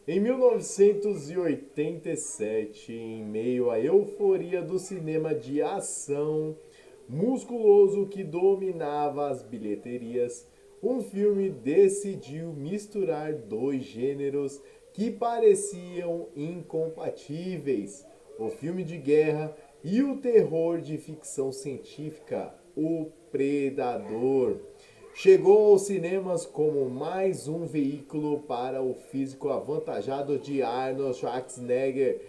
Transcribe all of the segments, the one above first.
Em 1987, em meio à euforia do cinema de ação musculoso que dominava as bilheterias, um filme decidiu misturar dois gêneros que pareciam incompatíveis: o filme de guerra e o terror de ficção científica, O Predador. Chegou aos cinemas como mais um veículo para o físico avantajado de Arnold Schwarzenegger,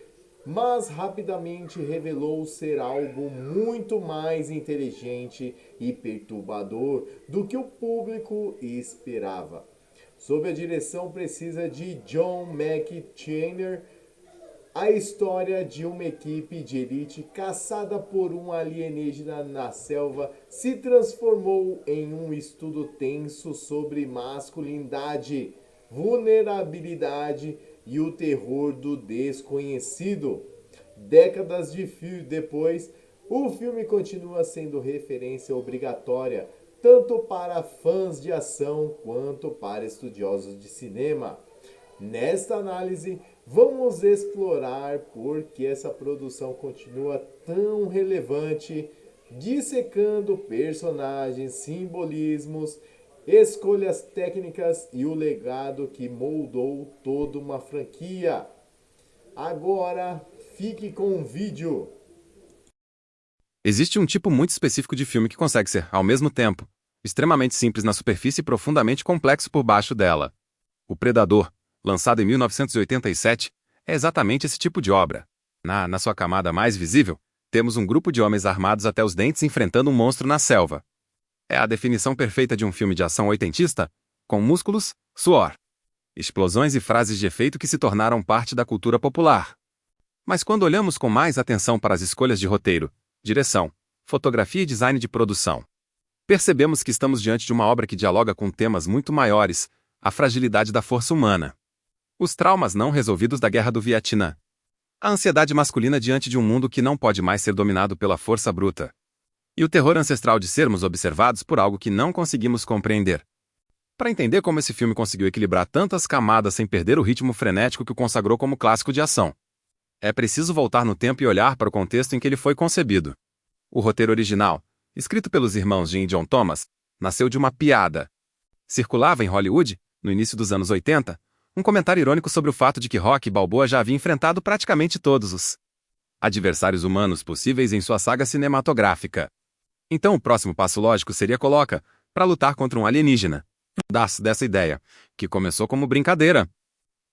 mas rapidamente revelou ser algo muito mais inteligente e perturbador do que o público esperava. Sob a direção precisa de John McTiernan, a história de uma equipe de elite caçada por um alienígena na selva se transformou em um estudo tenso sobre masculinidade, vulnerabilidade e o terror do desconhecido. Décadas de fio depois, o filme continua sendo referência obrigatória tanto para fãs de ação quanto para estudiosos de cinema. Nesta análise, vamos explorar por que essa produção continua tão relevante, dissecando personagens, simbolismos, escolhas técnicas e o legado que moldou toda uma franquia. Agora, fique com o vídeo. Existe um tipo muito específico de filme que consegue ser, ao mesmo tempo, extremamente simples na superfície e profundamente complexo por baixo dela. O Predador, lançado em 1987, é exatamente esse tipo de obra. Na sua camada mais visível, temos um grupo de homens armados até os dentes enfrentando um monstro na selva. É a definição perfeita de um filme de ação oitentista, com músculos, suor, explosões e frases de efeito que se tornaram parte da cultura popular. Mas quando olhamos com mais atenção para as escolhas de roteiro, direção, fotografia e design de produção, percebemos que estamos diante de uma obra que dialoga com temas muito maiores: a fragilidade da força humana, os traumas não resolvidos da Guerra do Vietnã, a ansiedade masculina diante de um mundo que não pode mais ser dominado pela força bruta, e o terror ancestral de sermos observados por algo que não conseguimos compreender. Para entender como esse filme conseguiu equilibrar tantas camadas sem perder o ritmo frenético que o consagrou como clássico de ação, é preciso voltar no tempo e olhar para o contexto em que ele foi concebido. O roteiro original, escrito pelos irmãos Jim e John Thomas, nasceu de uma piada. Circulava em Hollywood, no início dos anos 80, um comentário irônico sobre o fato de que Rocky Balboa já havia enfrentado praticamente todos os adversários humanos possíveis em sua saga cinematográfica. Então o próximo passo lógico seria coloca para lutar contra um alienígena. Dessa ideia, que começou como brincadeira,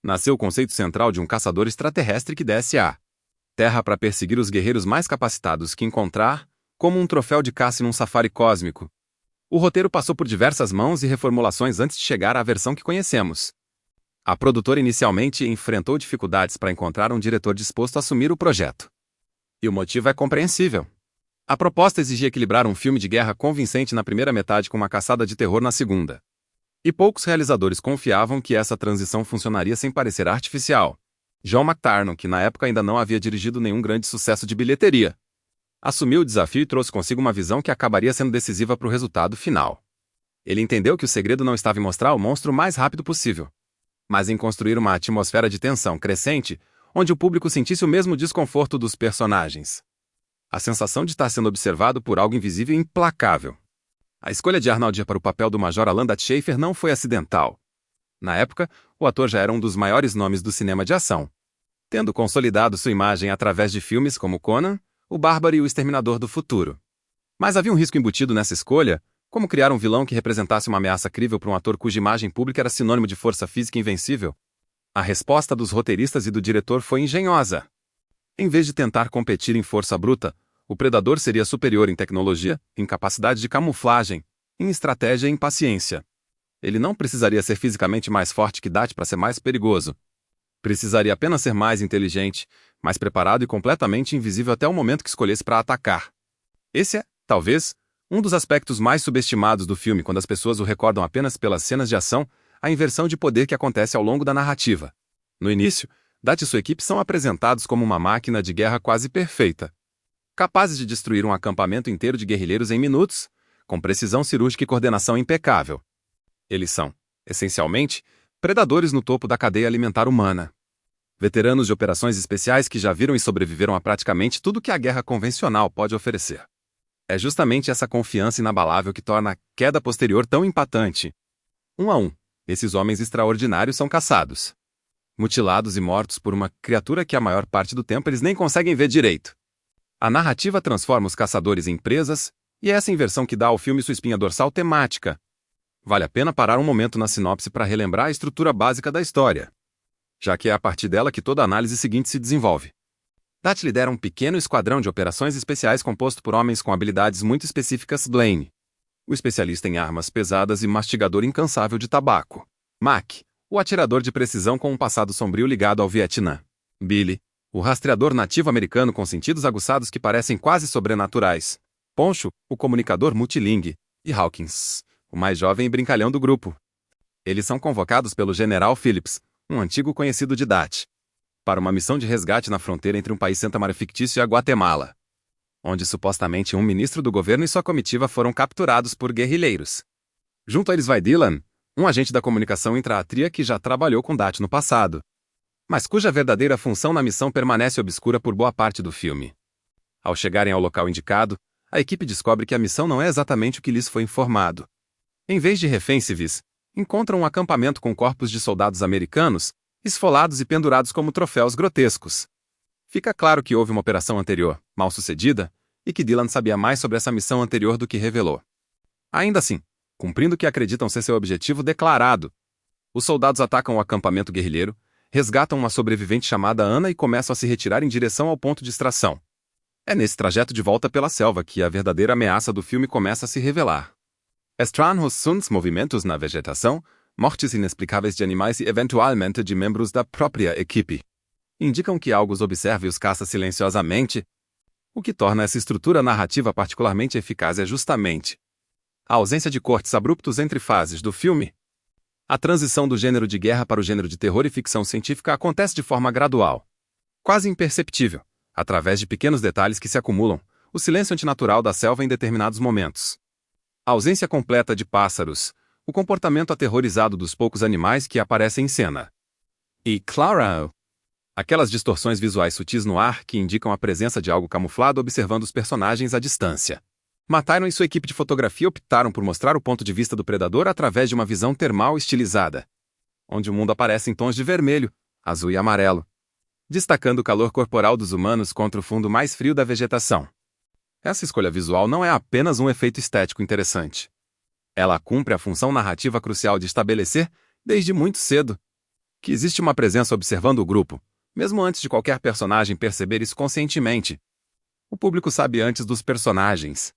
nasceu o conceito central de um caçador extraterrestre que desce à Terra para perseguir os guerreiros mais capacitados que encontrar, como um troféu de caça em um safari cósmico. O roteiro passou por diversas mãos e reformulações antes de chegar à versão que conhecemos. A produtora inicialmente enfrentou dificuldades para encontrar um diretor disposto a assumir o projeto. E o motivo é compreensível. A proposta exigia equilibrar um filme de guerra convincente na primeira metade com uma caçada de terror na segunda. E poucos realizadores confiavam que essa transição funcionaria sem parecer artificial. John McTiernan, que na época ainda não havia dirigido nenhum grande sucesso de bilheteria, assumiu o desafio e trouxe consigo uma visão que acabaria sendo decisiva para o resultado final. Ele entendeu que o segredo não estava em mostrar o monstro o mais rápido possível, mas em construir uma atmosfera de tensão crescente, onde o público sentisse o mesmo desconforto dos personagens. A sensação de estar sendo observado por algo invisível e implacável. A escolha de Arnold para o papel do Major Alan Schaefer não foi acidental. Na época, o ator já era um dos maiores nomes do cinema de ação, tendo consolidado sua imagem através de filmes como Conan, O Bárbaro e O Exterminador do Futuro. Mas havia um risco embutido nessa escolha: como criar um vilão que representasse uma ameaça crível para um ator cuja imagem pública era sinônimo de força física invencível? A resposta dos roteiristas e do diretor foi engenhosa. Em vez de tentar competir em força bruta, o Predador seria superior em tecnologia, em capacidade de camuflagem, em estratégia e em paciência. Ele não precisaria ser fisicamente mais forte que Date para ser mais perigoso. Precisaria apenas ser mais inteligente, mais preparado e completamente invisível até o momento que escolhesse para atacar. Esse é, talvez, um dos aspectos mais subestimados do filme quando as pessoas o recordam apenas pelas cenas de ação, a inversão de poder que acontece ao longo da narrativa. No início, Date e sua equipe são apresentados como uma máquina de guerra quase perfeita, capazes de destruir um acampamento inteiro de guerrilheiros em minutos, com precisão cirúrgica e coordenação impecável. Eles são, essencialmente, predadores no topo da cadeia alimentar humana. Veteranos de operações especiais que já viram e sobreviveram a praticamente tudo que a guerra convencional pode oferecer. É justamente essa confiança inabalável que torna a queda posterior tão impactante. 1 a 1, esses homens extraordinários são caçados, mutilados e mortos por uma criatura que a maior parte do tempo eles nem conseguem ver direito. A narrativa transforma os caçadores em presas, e é essa inversão que dá ao filme sua espinha dorsal temática. Vale a pena parar um momento na sinopse para relembrar a estrutura básica da história, já que é a partir dela que toda a análise seguinte se desenvolve. DAT lidera um pequeno esquadrão de operações especiais composto por homens com habilidades muito específicas. Blaine, o especialista em armas pesadas e mastigador incansável de tabaco. Mac, o atirador de precisão com um passado sombrio ligado ao Vietnã. Billy, o rastreador nativo americano com sentidos aguçados que parecem quase sobrenaturais. Poncho, o comunicador multilingue. E Hawkins, o mais jovem e brincalhão do grupo. Eles são convocados pelo General Phillips, um antigo conhecido de DAT, para uma missão de resgate na fronteira entre um país centro-americano fictício e a Guatemala, onde supostamente um ministro do governo e sua comitiva foram capturados por guerrilheiros. Junto a eles vai Dylan, um agente da comunicação intra-atria que já trabalhou com DAT no passado, mas cuja verdadeira função na missão permanece obscura por boa parte do filme. Ao chegarem ao local indicado, a equipe descobre que a missão não é exatamente o que lhes foi informado. Em vez de reféns civis, encontram um acampamento com corpos de soldados americanos, esfolados e pendurados como troféus grotescos. Fica claro que houve uma operação anterior, mal sucedida, e que Dylan sabia mais sobre essa missão anterior do que revelou. Ainda assim, cumprindo o que acreditam ser seu objetivo declarado, os soldados atacam o acampamento guerrilheiro, resgatam uma sobrevivente chamada Ana e começam a se retirar em direção ao ponto de extração. É nesse trajeto de volta pela selva que a verdadeira ameaça do filme começa a se revelar. Estranhos sons movimentos na vegetação, mortes inexplicáveis de animais e eventualmente de membros da própria equipe indicam que algo os observa e os caça silenciosamente. O que torna essa estrutura narrativa particularmente eficaz é justamente a ausência de cortes abruptos entre fases do filme. A transição do gênero de guerra para o gênero de terror e ficção científica acontece de forma gradual, quase imperceptível, através de pequenos detalhes que se acumulam, o silêncio antinatural da selva em determinados momentos, a ausência completa de pássaros, o comportamento aterrorizado dos poucos animais que aparecem em cena. E, claro, aquelas distorções visuais sutis no ar que indicam a presença de algo camuflado observando os personagens à distância. Matt Tyron e sua equipe de fotografia optaram por mostrar o ponto de vista do predador através de uma visão termal estilizada, onde o mundo aparece em tons de vermelho, azul e amarelo, destacando o calor corporal dos humanos contra o fundo mais frio da vegetação. Essa escolha visual não é apenas um efeito estético interessante. Ela cumpre a função narrativa crucial de estabelecer, desde muito cedo, que existe uma presença observando o grupo, mesmo antes de qualquer personagem perceber isso conscientemente. O público sabe antes dos personagens.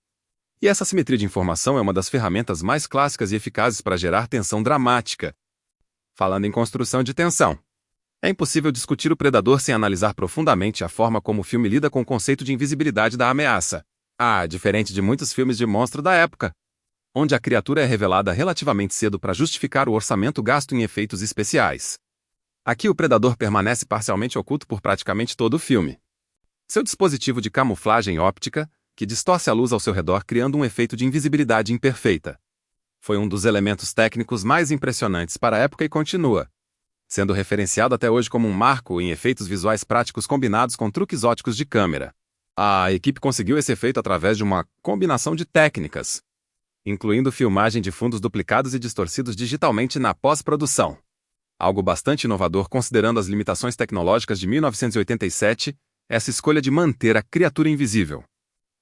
E essa simetria de informação é uma das ferramentas mais clássicas e eficazes para gerar tensão dramática. Falando em construção de tensão, é impossível discutir o predador sem analisar profundamente a forma como o filme lida com o conceito de invisibilidade da ameaça. Diferente de muitos filmes de monstro da época, onde a criatura é revelada relativamente cedo para justificar o orçamento gasto em efeitos especiais. Aqui o predador permanece parcialmente oculto por praticamente todo o filme. Seu dispositivo de camuflagem óptica, que distorce a luz ao seu redor criando um efeito de invisibilidade imperfeita, foi um dos elementos técnicos mais impressionantes para a época e continua sendo referenciado até hoje como um marco em efeitos visuais práticos combinados com truques óticos de câmera. A equipe conseguiu esse efeito através de uma combinação de técnicas, incluindo filmagem de fundos duplicados e distorcidos digitalmente na pós-produção. Algo bastante inovador considerando as limitações tecnológicas de 1987, essa escolha de manter a criatura invisível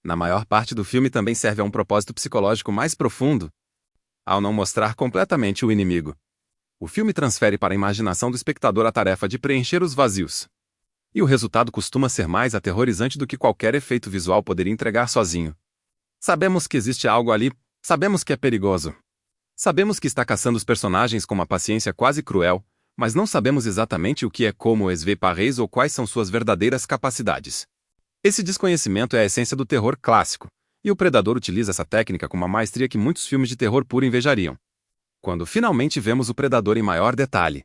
na maior parte do filme também serve a um propósito psicológico mais profundo, ao não mostrar completamente o inimigo. O filme transfere para a imaginação do espectador a tarefa de preencher os vazios. E o resultado costuma ser mais aterrorizante do que qualquer efeito visual poderia entregar sozinho. Sabemos que existe algo ali, sabemos que é perigoso. Sabemos que está caçando os personagens com uma paciência quase cruel, mas não sabemos exatamente o que é como SV Parreis ou quais são suas verdadeiras capacidades. Esse desconhecimento é a essência do terror clássico, e o predador utiliza essa técnica com uma maestria que muitos filmes de terror puro invejariam. Quando finalmente vemos o predador em maior detalhe,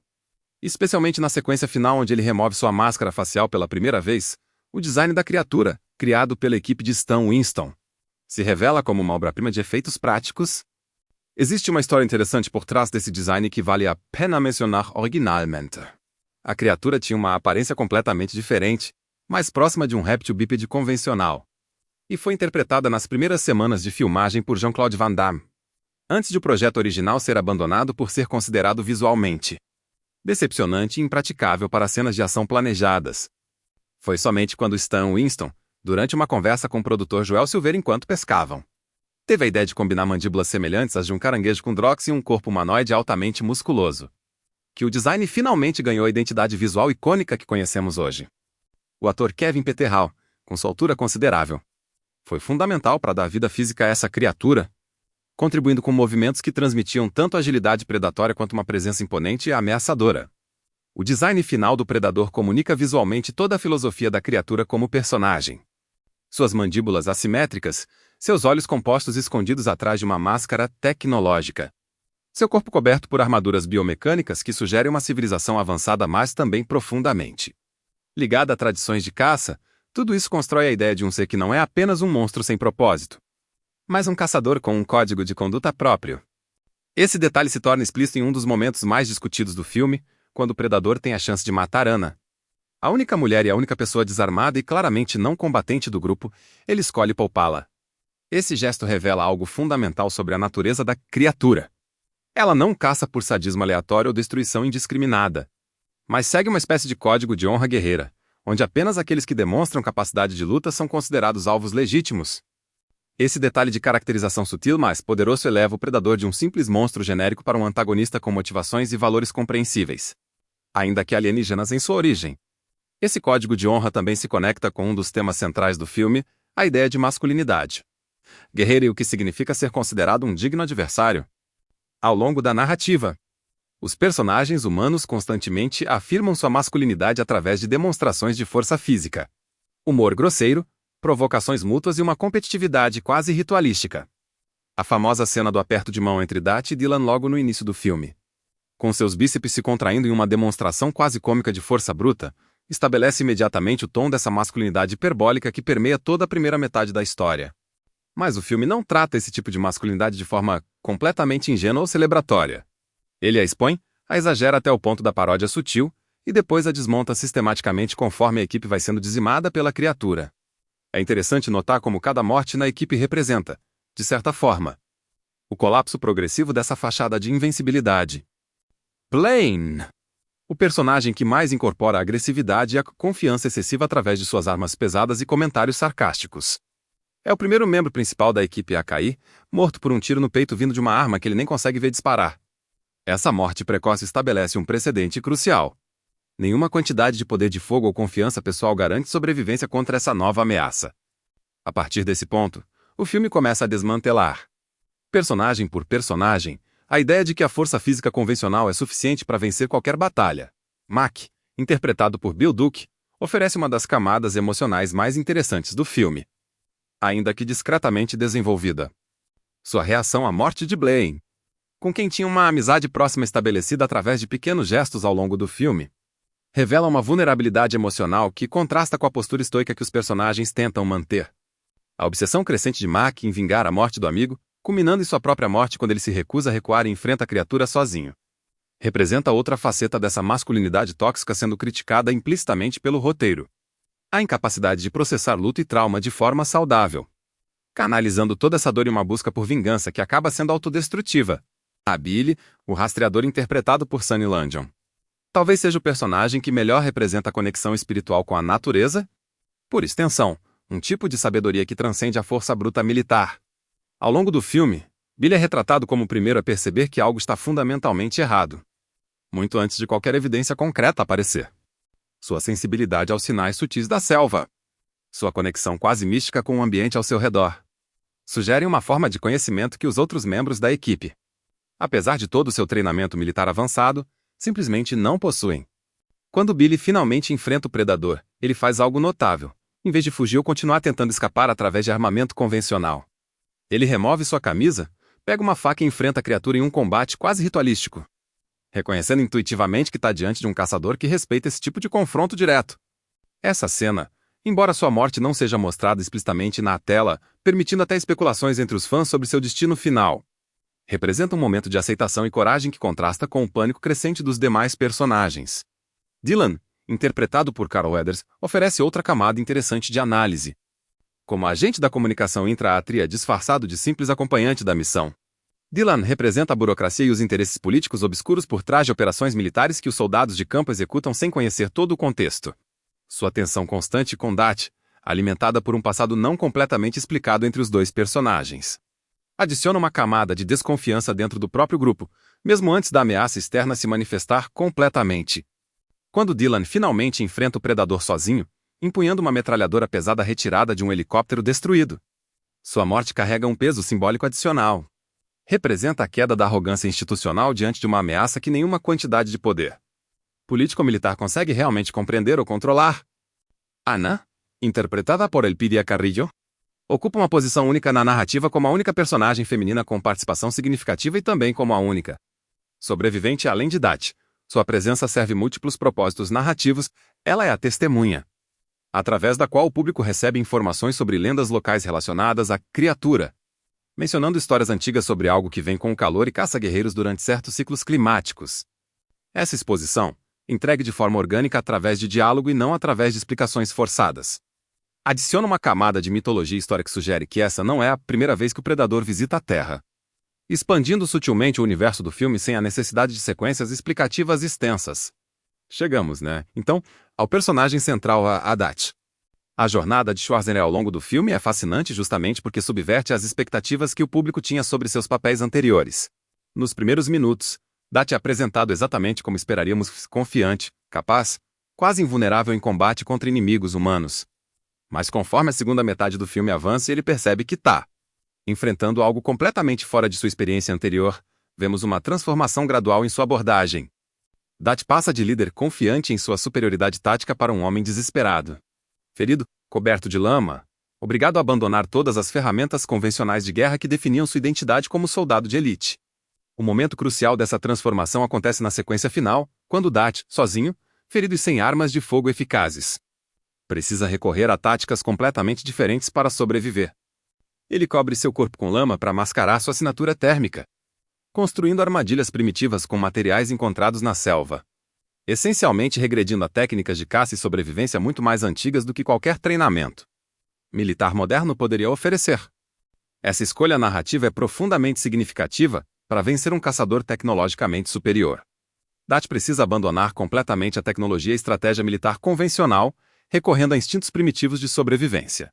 especialmente na sequência final onde ele remove sua máscara facial pela primeira vez, o design da criatura, criado pela equipe de Stan Winston, se revela como uma obra-prima de efeitos práticos. Existe uma história interessante por trás desse design que vale a pena mencionar originalmente. A criatura tinha uma aparência completamente diferente, mais próxima de um réptil bípede convencional, e foi interpretada nas primeiras semanas de filmagem por Jean-Claude Van Damme, antes de o projeto original ser abandonado por ser considerado visualmente decepcionante e impraticável para cenas de ação planejadas. Foi somente quando Stan Winston, durante uma conversa com o produtor Joel Silveira enquanto pescavam, teve a ideia de combinar mandíbulas semelhantes às de um caranguejo com Drox e um corpo humanoide altamente musculoso, que o design finalmente ganhou a identidade visual icônica que conhecemos hoje. O ator Kevin Peterhal, com sua altura considerável, foi fundamental para dar vida física a essa criatura, contribuindo com movimentos que transmitiam tanto agilidade predatória quanto uma presença imponente e ameaçadora. O design final do predador comunica visualmente toda a filosofia da criatura como personagem. Suas mandíbulas assimétricas, seus olhos compostos escondidos atrás de uma máscara tecnológica. Seu corpo coberto por armaduras biomecânicas que sugerem uma civilização avançada, mas também profundamente ligada a tradições de caça, tudo isso constrói a ideia de um ser que não é apenas um monstro sem propósito, mas um caçador com um código de conduta próprio. Esse detalhe se torna explícito em um dos momentos mais discutidos do filme, quando o predador tem a chance de matar Anna. A única mulher e a única pessoa desarmada e claramente não combatente do grupo, ele escolhe poupá-la. Esse gesto revela algo fundamental sobre a natureza da criatura. Ela não caça por sadismo aleatório ou destruição indiscriminada, mas segue uma espécie de código de honra guerreira, onde apenas aqueles que demonstram capacidade de luta são considerados alvos legítimos. Esse detalhe de caracterização sutil mas poderoso eleva o predador de um simples monstro genérico para um antagonista com motivações e valores compreensíveis, ainda que alienígenas em sua origem. Esse código de honra também se conecta com um dos temas centrais do filme, a ideia de masculinidade guerreira e o que significa ser considerado um digno adversário. Ao longo da narrativa, os personagens humanos constantemente afirmam sua masculinidade através de demonstrações de força física, humor grosseiro, provocações mútuas e uma competitividade quase ritualística. A famosa cena do aperto de mão entre Dati e Dylan logo no início do filme, com seus bíceps se contraindo em uma demonstração quase cômica de força bruta, estabelece imediatamente o tom dessa masculinidade hiperbólica que permeia toda a primeira metade da história. Mas o filme não trata esse tipo de masculinidade de forma completamente ingênua ou celebratória. Ele a expõe, a exagera até o ponto da paródia sutil, e depois a desmonta sistematicamente conforme a equipe vai sendo dizimada pela criatura. É interessante notar como cada morte na equipe representa, de certa forma, o colapso progressivo dessa fachada de invencibilidade. Blaine, o personagem que mais incorpora a agressividade e a confiança excessiva através de suas armas pesadas e comentários sarcásticos. É o primeiro membro principal da equipe a cair, morto por um tiro no peito vindo de uma arma que ele nem consegue ver disparar. Essa morte precoce estabelece um precedente crucial. Nenhuma quantidade de poder de fogo ou confiança pessoal garante sobrevivência contra essa nova ameaça. A partir desse ponto, o filme começa a desmantelar, personagem por personagem, a ideia de que a força física convencional é suficiente para vencer qualquer batalha. Mac, interpretado por Bill Duke, oferece uma das camadas emocionais mais interessantes do filme, ainda que discretamente desenvolvida. Sua reação à morte de Blaine, com quem tinha uma amizade próxima estabelecida através de pequenos gestos ao longo do filme, revela uma vulnerabilidade emocional que contrasta com a postura estoica que os personagens tentam manter. A obsessão crescente de Mac em vingar a morte do amigo, culminando em sua própria morte quando ele se recusa a recuar e enfrenta a criatura sozinho, representa outra faceta dessa masculinidade tóxica sendo criticada implicitamente pelo roteiro. A incapacidade de processar luta e trauma de forma saudável, canalizando toda essa dor em uma busca por vingança que acaba sendo autodestrutiva. A Billy, o rastreador interpretado por Sunny Landon, talvez seja o personagem que melhor representa a conexão espiritual com a natureza, por extensão, um tipo de sabedoria que transcende a força bruta militar. Ao longo do filme, Billy é retratado como o primeiro a perceber que algo está fundamentalmente errado, muito antes de qualquer evidência concreta aparecer. Sua sensibilidade aos sinais sutis da selva, sua conexão quase mística com o ambiente ao seu redor, sugerem uma forma de conhecimento que os outros membros da equipe, apesar de todo o seu treinamento militar avançado, simplesmente não possuem. Quando Billy finalmente enfrenta o predador, ele faz algo notável, em vez de fugir ou continuar tentando escapar através de armamento convencional. Ele remove sua camisa, pega uma faca e enfrenta a criatura em um combate quase ritualístico, reconhecendo intuitivamente que está diante de um caçador que respeita esse tipo de confronto direto. Essa cena, embora sua morte não seja mostrada explicitamente na tela, permitindo até especulações entre os fãs sobre seu destino final, Representa um momento de aceitação e coragem que contrasta com o pânico crescente dos demais personagens. Dylan, interpretado por Carl Weathers, oferece outra camada interessante de análise. Como agente da comunicação intra-átria disfarçado de simples acompanhante da missão, Dylan representa a burocracia e os interesses políticos obscuros por trás de operações militares que os soldados de campo executam sem conhecer todo o contexto. Sua tensão constante com Dat, alimentada por um passado não completamente explicado entre os dois personagens, adiciona uma camada de desconfiança dentro do próprio grupo, mesmo antes da ameaça externa se manifestar completamente. Quando Dylan finalmente enfrenta o predador sozinho, empunhando uma metralhadora pesada retirada de um helicóptero destruído, sua morte carrega um peso simbólico adicional. Representa a queda da arrogância institucional diante de uma ameaça que nenhuma quantidade de poder político-militar consegue realmente compreender ou controlar. Ana, interpretada por Elpidia Carrillo, ocupa uma posição única na narrativa como a única personagem feminina com participação significativa e também como a única sobrevivente além de Dat. Sua presença serve múltiplos propósitos narrativos, ela é a testemunha, através da qual o público recebe informações sobre lendas locais relacionadas à criatura, mencionando histórias antigas sobre algo que vem com o calor e caça guerreiros durante certos ciclos climáticos. Essa exposição, entregue de forma orgânica através de diálogo e não através de explicações forçadas, adiciona uma camada de mitologia histórica que sugere que essa não é a primeira vez que o predador visita a Terra, expandindo sutilmente o universo do filme sem a necessidade de sequências explicativas extensas. Chegamos, né? Então, ao personagem central, a Dat. A jornada de Schwarzenegger ao longo do filme é fascinante justamente porque subverte as expectativas que o público tinha sobre seus papéis anteriores. Nos primeiros minutos, Dat é apresentado exatamente como esperaríamos, confiante, capaz, quase invulnerável em combate contra inimigos humanos. Mas conforme a segunda metade do filme avança, ele percebe que está enfrentando algo completamente fora de sua experiência anterior. Vemos uma transformação gradual em sua abordagem. Dat passa de líder confiante em sua superioridade tática para um homem desesperado, ferido, coberto de lama, obrigado a abandonar todas as ferramentas convencionais de guerra que definiam sua identidade como soldado de elite. O momento crucial dessa transformação acontece na sequência final, quando Dat, sozinho, ferido e sem armas de fogo eficazes, precisa recorrer a táticas completamente diferentes para sobreviver. Ele cobre seu corpo com lama para mascarar sua assinatura térmica, construindo armadilhas primitivas com materiais encontrados na selva, essencialmente regredindo a técnicas de caça e sobrevivência muito mais antigas do que qualquer treinamento militar moderno poderia oferecer. Essa escolha narrativa é profundamente significativa para vencer um caçador tecnologicamente superior. Dat precisa abandonar completamente a tecnologia e estratégia militar convencional, recorrendo a instintos primitivos de sobrevivência.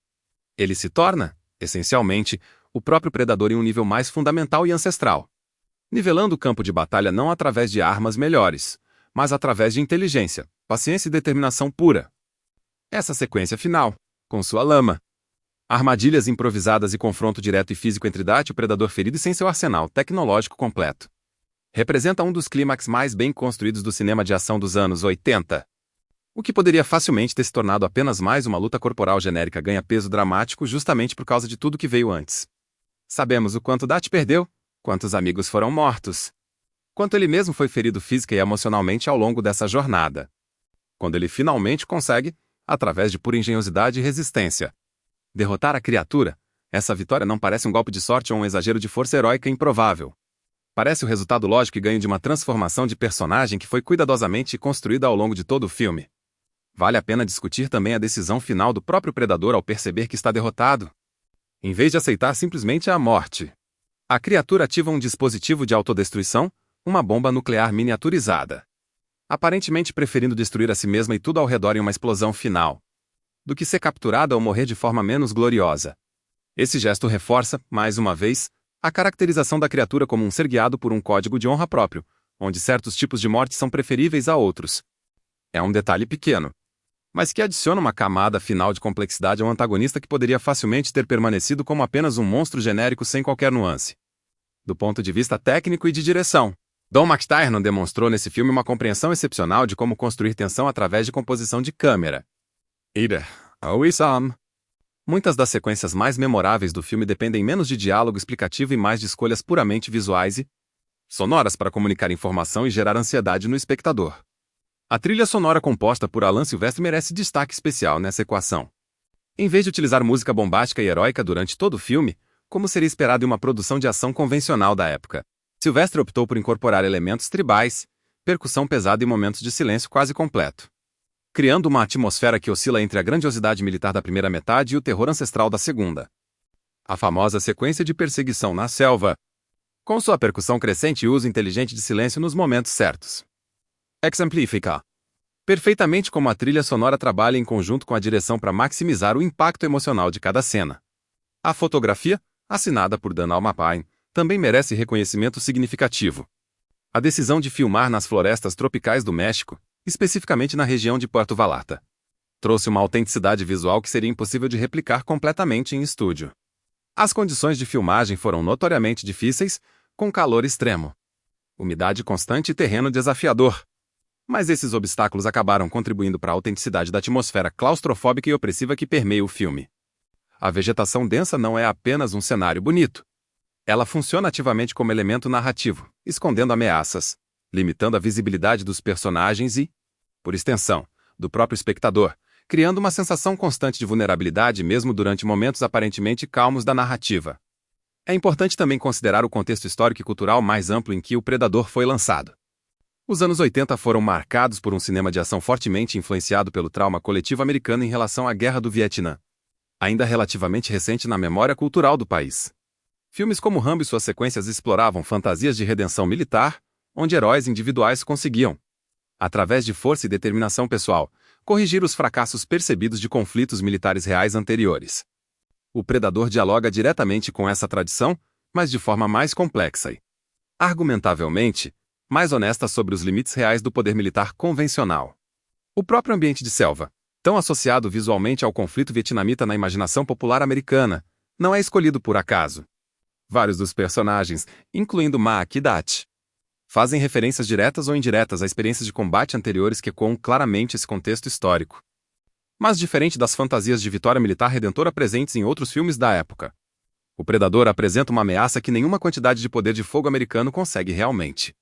Ele se torna, essencialmente, o próprio predador em um nível mais fundamental e ancestral, nivelando o campo de batalha não através de armas melhores, mas através de inteligência, paciência e determinação pura. Essa sequência final, com sua lama, armadilhas improvisadas e confronto direto e físico entre Dat e o predador ferido e sem seu arsenal tecnológico completo, representa um dos clímax mais bem construídos do cinema de ação dos anos 80. O que poderia facilmente ter se tornado apenas mais uma luta corporal genérica ganha peso dramático justamente por causa de tudo que veio antes. Sabemos o quanto Dat perdeu, quantos amigos foram mortos, quanto ele mesmo foi ferido física e emocionalmente ao longo dessa jornada. Quando ele finalmente consegue, através de pura engenhosidade e resistência, derrotar a criatura, essa vitória não parece um golpe de sorte ou um exagero de força heróica improvável. Parece o resultado lógico e ganho de uma transformação de personagem que foi cuidadosamente construída ao longo de todo o filme. Vale a pena discutir também a decisão final do próprio predador ao perceber que está derrotado. Em vez de aceitar simplesmente a morte, a criatura ativa um dispositivo de autodestruição, uma bomba nuclear miniaturizada, aparentemente preferindo destruir a si mesma e tudo ao redor em uma explosão final, do que ser capturada ou morrer de forma menos gloriosa. Esse gesto reforça, mais uma vez, a caracterização da criatura como um ser guiado por um código de honra próprio, onde certos tipos de morte são preferíveis a outros. É um detalhe pequeno, mas que adiciona uma camada final de complexidade ao antagonista que poderia facilmente ter permanecido como apenas um monstro genérico sem qualquer nuance. Do ponto de vista técnico e de direção, Don McTiernan demonstrou nesse filme uma compreensão excepcional de como construir tensão através de composição de câmera. Muitas das sequências mais memoráveis do filme dependem menos de diálogo explicativo e mais de escolhas puramente visuais e sonoras para comunicar informação e gerar ansiedade no espectador. A trilha sonora composta por Alan Silvestre merece destaque especial nessa equação. Em vez de utilizar música bombástica e heróica durante todo o filme, como seria esperado em uma produção de ação convencional da época. Sylvester optou por incorporar elementos tribais, percussão pesada e momentos de silêncio quase completo, criando uma atmosfera que oscila entre a grandiosidade militar da primeira metade e o terror ancestral da segunda. A famosa sequência de perseguição na selva, com sua percussão crescente e uso inteligente de silêncio nos momentos certos, exemplifica perfeitamente como a trilha sonora trabalha em conjunto com a direção para maximizar o impacto emocional de cada cena. A fotografia, assinada por Dan Almapine, também merece reconhecimento significativo. A decisão de filmar nas florestas tropicais do México, especificamente na região de Puerto Vallarta, trouxe uma autenticidade visual que seria impossível de replicar completamente em estúdio. As condições de filmagem foram notoriamente difíceis, com calor extremo, umidade constante e terreno desafiador. Mas esses obstáculos acabaram contribuindo para a autenticidade da atmosfera claustrofóbica e opressiva que permeia o filme. A vegetação densa não é apenas um cenário bonito. Ela funciona ativamente como elemento narrativo, escondendo ameaças, limitando a visibilidade dos personagens e, por extensão, do próprio espectador, criando uma sensação constante de vulnerabilidade mesmo durante momentos aparentemente calmos da narrativa. É importante também considerar o contexto histórico e cultural mais amplo em que o Predador foi lançado. Os anos 80 foram marcados por um cinema de ação fortemente influenciado pelo trauma coletivo americano em relação à Guerra do Vietnã, ainda relativamente recente na memória cultural do país. Filmes como Rambo e suas sequências exploravam fantasias de redenção militar, onde heróis individuais conseguiam, através de força e determinação pessoal, corrigir os fracassos percebidos de conflitos militares reais anteriores. O Predador dialoga diretamente com essa tradição, mas de forma mais complexa e, argumentavelmente, mais honesta sobre os limites reais do poder militar convencional. O próprio ambiente de selva, tão associado visualmente ao conflito vietnamita na imaginação popular americana, não é escolhido por acaso. Vários dos personagens, incluindo Ma Kidat, fazem referências diretas ou indiretas a experiências de combate anteriores que ecoam claramente esse contexto histórico. Mas diferente das fantasias de vitória militar redentora presentes em outros filmes da época, o Predador apresenta uma ameaça que nenhuma quantidade de poder de fogo americano consegue realmente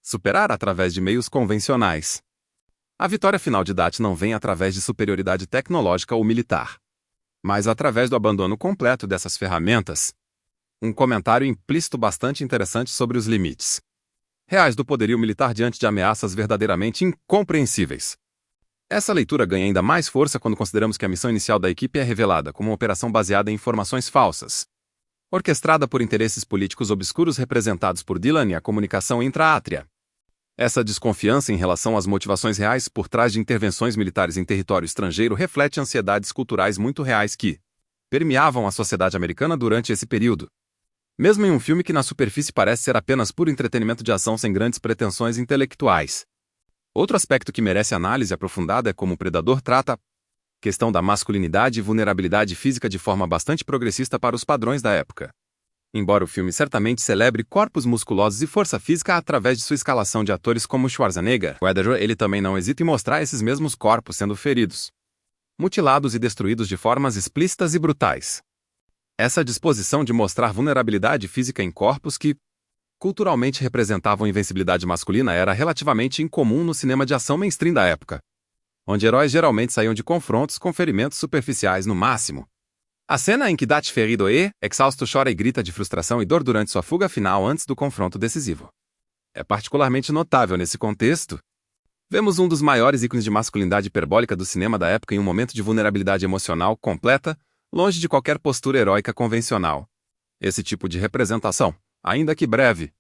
superar através de meios convencionais. A vitória final de Dat não vem através de superioridade tecnológica ou militar, mas através do abandono completo dessas ferramentas. Um comentário implícito bastante interessante sobre os limites reais do poderio militar diante de ameaças verdadeiramente incompreensíveis. Essa leitura ganha ainda mais força quando consideramos que a missão inicial da equipe é revelada como uma operação baseada em informações falsas, orquestrada por interesses políticos obscuros representados por Dylan e a comunicação intra-átria. Essa desconfiança em relação às motivações reais por trás de intervenções militares em território estrangeiro reflete ansiedades culturais muito reais que permeavam a sociedade americana durante esse período. Mesmo em um filme que na superfície parece ser apenas puro entretenimento de ação sem grandes pretensões intelectuais. Outro aspecto que merece análise aprofundada é como o Predador trata a questão da masculinidade e vulnerabilidade física de forma bastante progressista para os padrões da época. Embora o filme certamente celebre corpos musculosos e força física através de sua escalação de atores como Schwarzenegger, ele também não hesita em mostrar esses mesmos corpos sendo feridos, mutilados e destruídos de formas explícitas e brutais. Essa disposição de mostrar vulnerabilidade física em corpos que culturalmente representavam invencibilidade masculina era relativamente incomum no cinema de ação mainstream da época, onde heróis geralmente saíam de confrontos com ferimentos superficiais no máximo. A cena em que Dat ferido exausto chora e grita de frustração e dor durante sua fuga final antes do confronto decisivo é particularmente notável nesse contexto. Vemos um dos maiores ícones de masculinidade hiperbólica do cinema da época em um momento de vulnerabilidade emocional completa, longe de qualquer postura heróica convencional. Esse tipo de representação, ainda que breve,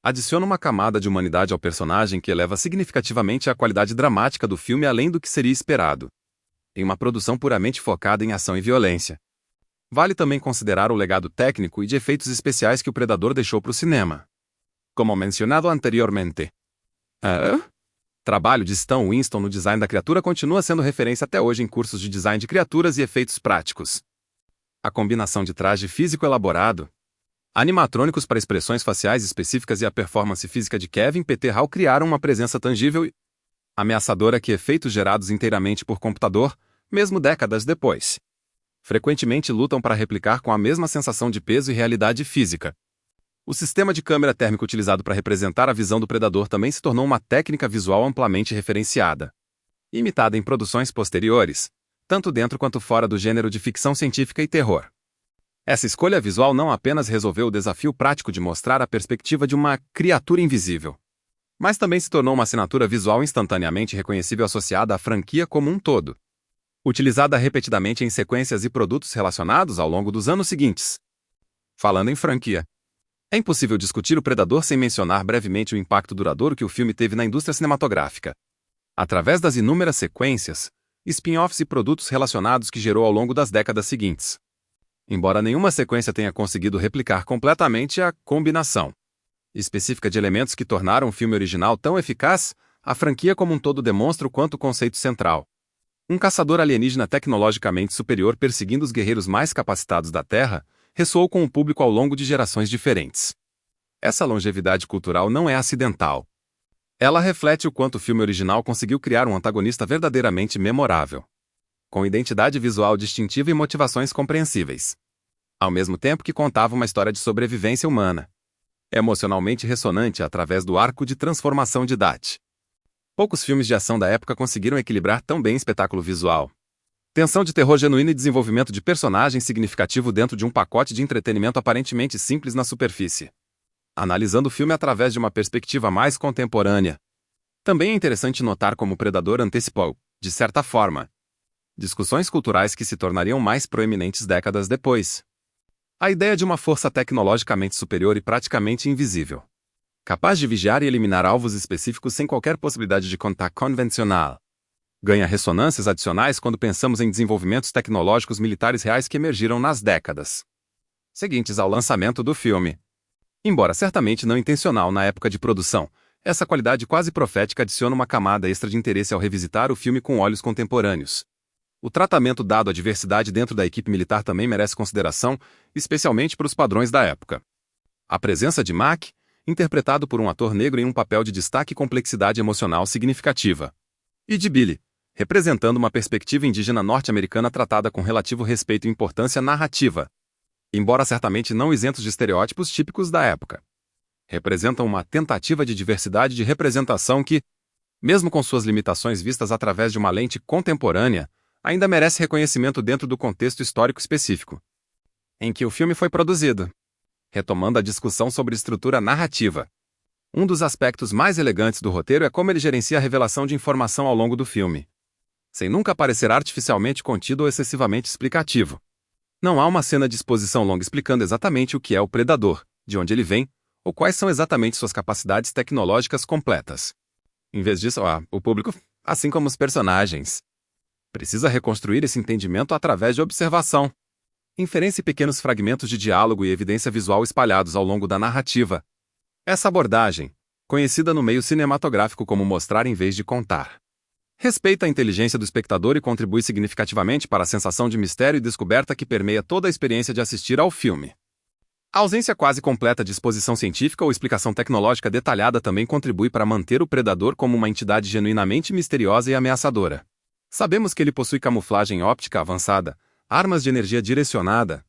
adiciona uma camada de humanidade ao personagem que eleva significativamente a qualidade dramática do filme além do que seria esperado em uma produção puramente focada em ação e violência. Vale também considerar o legado técnico e de efeitos especiais que o Predador deixou para o cinema. Como mencionado anteriormente, trabalho de Stan Winston no design da criatura continua sendo referência até hoje em cursos de design de criaturas e efeitos práticos. A combinação de traje físico elaborado, animatrônicos para expressões faciais específicas e a performance física de Kevin Peter Hall criaram uma presença tangível e ameaçadora que efeitos gerados inteiramente por computador, mesmo décadas depois, frequentemente lutam para replicar com a mesma sensação de peso e realidade física. O sistema de câmera térmica utilizado para representar a visão do Predador também se tornou uma técnica visual amplamente referenciada, imitada em produções posteriores, tanto dentro quanto fora do gênero de ficção científica e terror. Essa escolha visual não apenas resolveu o desafio prático de mostrar a perspectiva de uma criatura invisível, mas também se tornou uma assinatura visual instantaneamente reconhecível associada à franquia como um todo, utilizada repetidamente em sequências e produtos relacionados ao longo dos anos seguintes. Falando em franquia, é impossível discutir o Predador sem mencionar brevemente o impacto duradouro que o filme teve na indústria cinematográfica. Através das inúmeras sequências, spin-offs e produtos relacionados que gerou ao longo das décadas seguintes. Embora nenhuma sequência tenha conseguido replicar completamente a combinação específica de elementos que tornaram o filme original tão eficaz, a franquia como um todo demonstra o quanto o conceito central, um caçador alienígena tecnologicamente superior perseguindo os guerreiros mais capacitados da Terra, ressoou com o público ao longo de gerações diferentes. Essa longevidade cultural não é acidental. Ela reflete o quanto o filme original conseguiu criar um antagonista verdadeiramente memorável, com identidade visual distintiva e motivações compreensíveis, ao mesmo tempo que contava uma história de sobrevivência humana, emocionalmente ressonante através do arco de transformação de Dutch. Poucos filmes de ação da época conseguiram equilibrar tão bem espetáculo visual, tensão de terror genuíno e desenvolvimento de personagem significativo dentro de um pacote de entretenimento aparentemente simples na superfície. Analisando o filme através de uma perspectiva mais contemporânea, também é interessante notar como o Predador antecipou, de certa forma, discussões culturais que se tornariam mais proeminentes décadas depois. A ideia de uma força tecnologicamente superior e praticamente invisível, capaz de vigiar e eliminar alvos específicos sem qualquer possibilidade de contato convencional, ganha ressonâncias adicionais quando pensamos em desenvolvimentos tecnológicos militares reais que emergiram nas décadas seguintes ao lançamento do filme. Embora certamente não intencional na época de produção, essa qualidade quase profética adiciona uma camada extra de interesse ao revisitar o filme com olhos contemporâneos. O tratamento dado à diversidade dentro da equipe militar também merece consideração, especialmente para os padrões da época. A presença de Mac, interpretado por um ator negro em um papel de destaque e complexidade emocional significativa, e de Billy, representando uma perspectiva indígena norte-americana tratada com relativo respeito e importância narrativa, embora certamente não isentos de estereótipos típicos da época. Representam uma tentativa de diversidade de representação que, mesmo com suas limitações vistas através de uma lente contemporânea, ainda merece reconhecimento dentro do contexto histórico específico em que o filme foi produzido. Retomando a discussão sobre estrutura narrativa, um dos aspectos mais elegantes do roteiro é como ele gerencia a revelação de informação ao longo do filme, sem nunca parecer artificialmente contido ou excessivamente explicativo. Não há uma cena de exposição longa explicando exatamente o que é o Predador, de onde ele vem, ou quais são exatamente suas capacidades tecnológicas completas. Em vez disso, o público, assim como os personagens, precisa reconstruir esse entendimento através de observação, inferência e pequenos fragmentos de diálogo e evidência visual espalhados ao longo da narrativa. Essa abordagem, conhecida no meio cinematográfico como mostrar em vez de contar, respeita a inteligência do espectador e contribui significativamente para a sensação de mistério e descoberta que permeia toda a experiência de assistir ao filme. A ausência quase completa de exposição científica ou explicação tecnológica detalhada também contribui para manter o Predador como uma entidade genuinamente misteriosa e ameaçadora. Sabemos que ele possui camuflagem óptica avançada, armas de energia direcionada,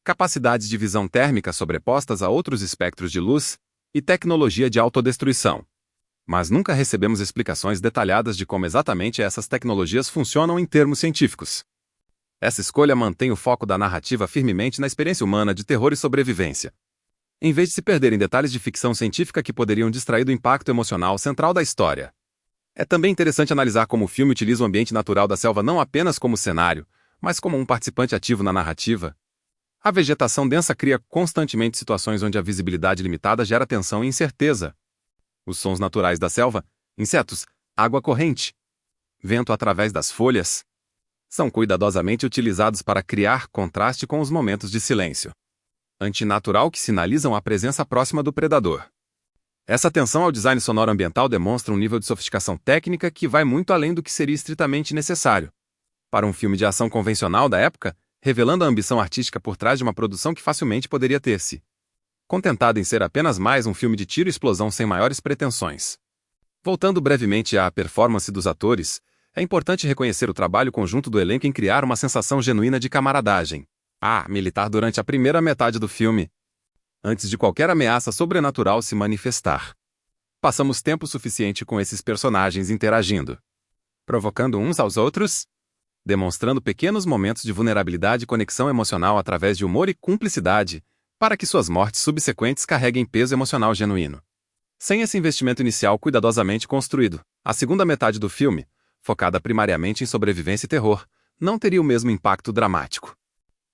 capacidades de visão térmica sobrepostas a outros espectros de luz e tecnologia de autodestruição. Mas nunca recebemos explicações detalhadas de como exatamente essas tecnologias funcionam em termos científicos. Essa escolha mantém o foco da narrativa firmemente na experiência humana de terror e sobrevivência, em vez de se perder em detalhes de ficção científica que poderiam distrair do impacto emocional central da história. É também interessante analisar como o filme utiliza o ambiente natural da selva não apenas como cenário, mas como um participante ativo na narrativa. A vegetação densa cria constantemente situações onde a visibilidade limitada gera tensão e incerteza. Os sons naturais da selva, insetos, água corrente, vento através das folhas, são cuidadosamente utilizados para criar contraste com os momentos de silêncio antinatural que sinalizam a presença próxima do predador. Essa atenção ao design sonoro ambiental demonstra um nível de sofisticação técnica que vai muito além do que seria estritamente necessário para um filme de ação convencional da época, revelando a ambição artística por trás de uma produção que facilmente poderia ter-se contentado em ser apenas mais um filme de tiro e explosão sem maiores pretensões. Voltando brevemente à performance dos atores, é importante reconhecer o trabalho conjunto do elenco em criar uma sensação genuína de camaradagem militar durante a primeira metade do filme, antes de qualquer ameaça sobrenatural se manifestar. Passamos tempo suficiente com esses personagens interagindo, provocando uns aos outros, demonstrando pequenos momentos de vulnerabilidade e conexão emocional através de humor e cumplicidade, para que suas mortes subsequentes carreguem peso emocional genuíno. Sem esse investimento inicial cuidadosamente construído, a segunda metade do filme, focada primariamente em sobrevivência e terror, não teria o mesmo impacto dramático.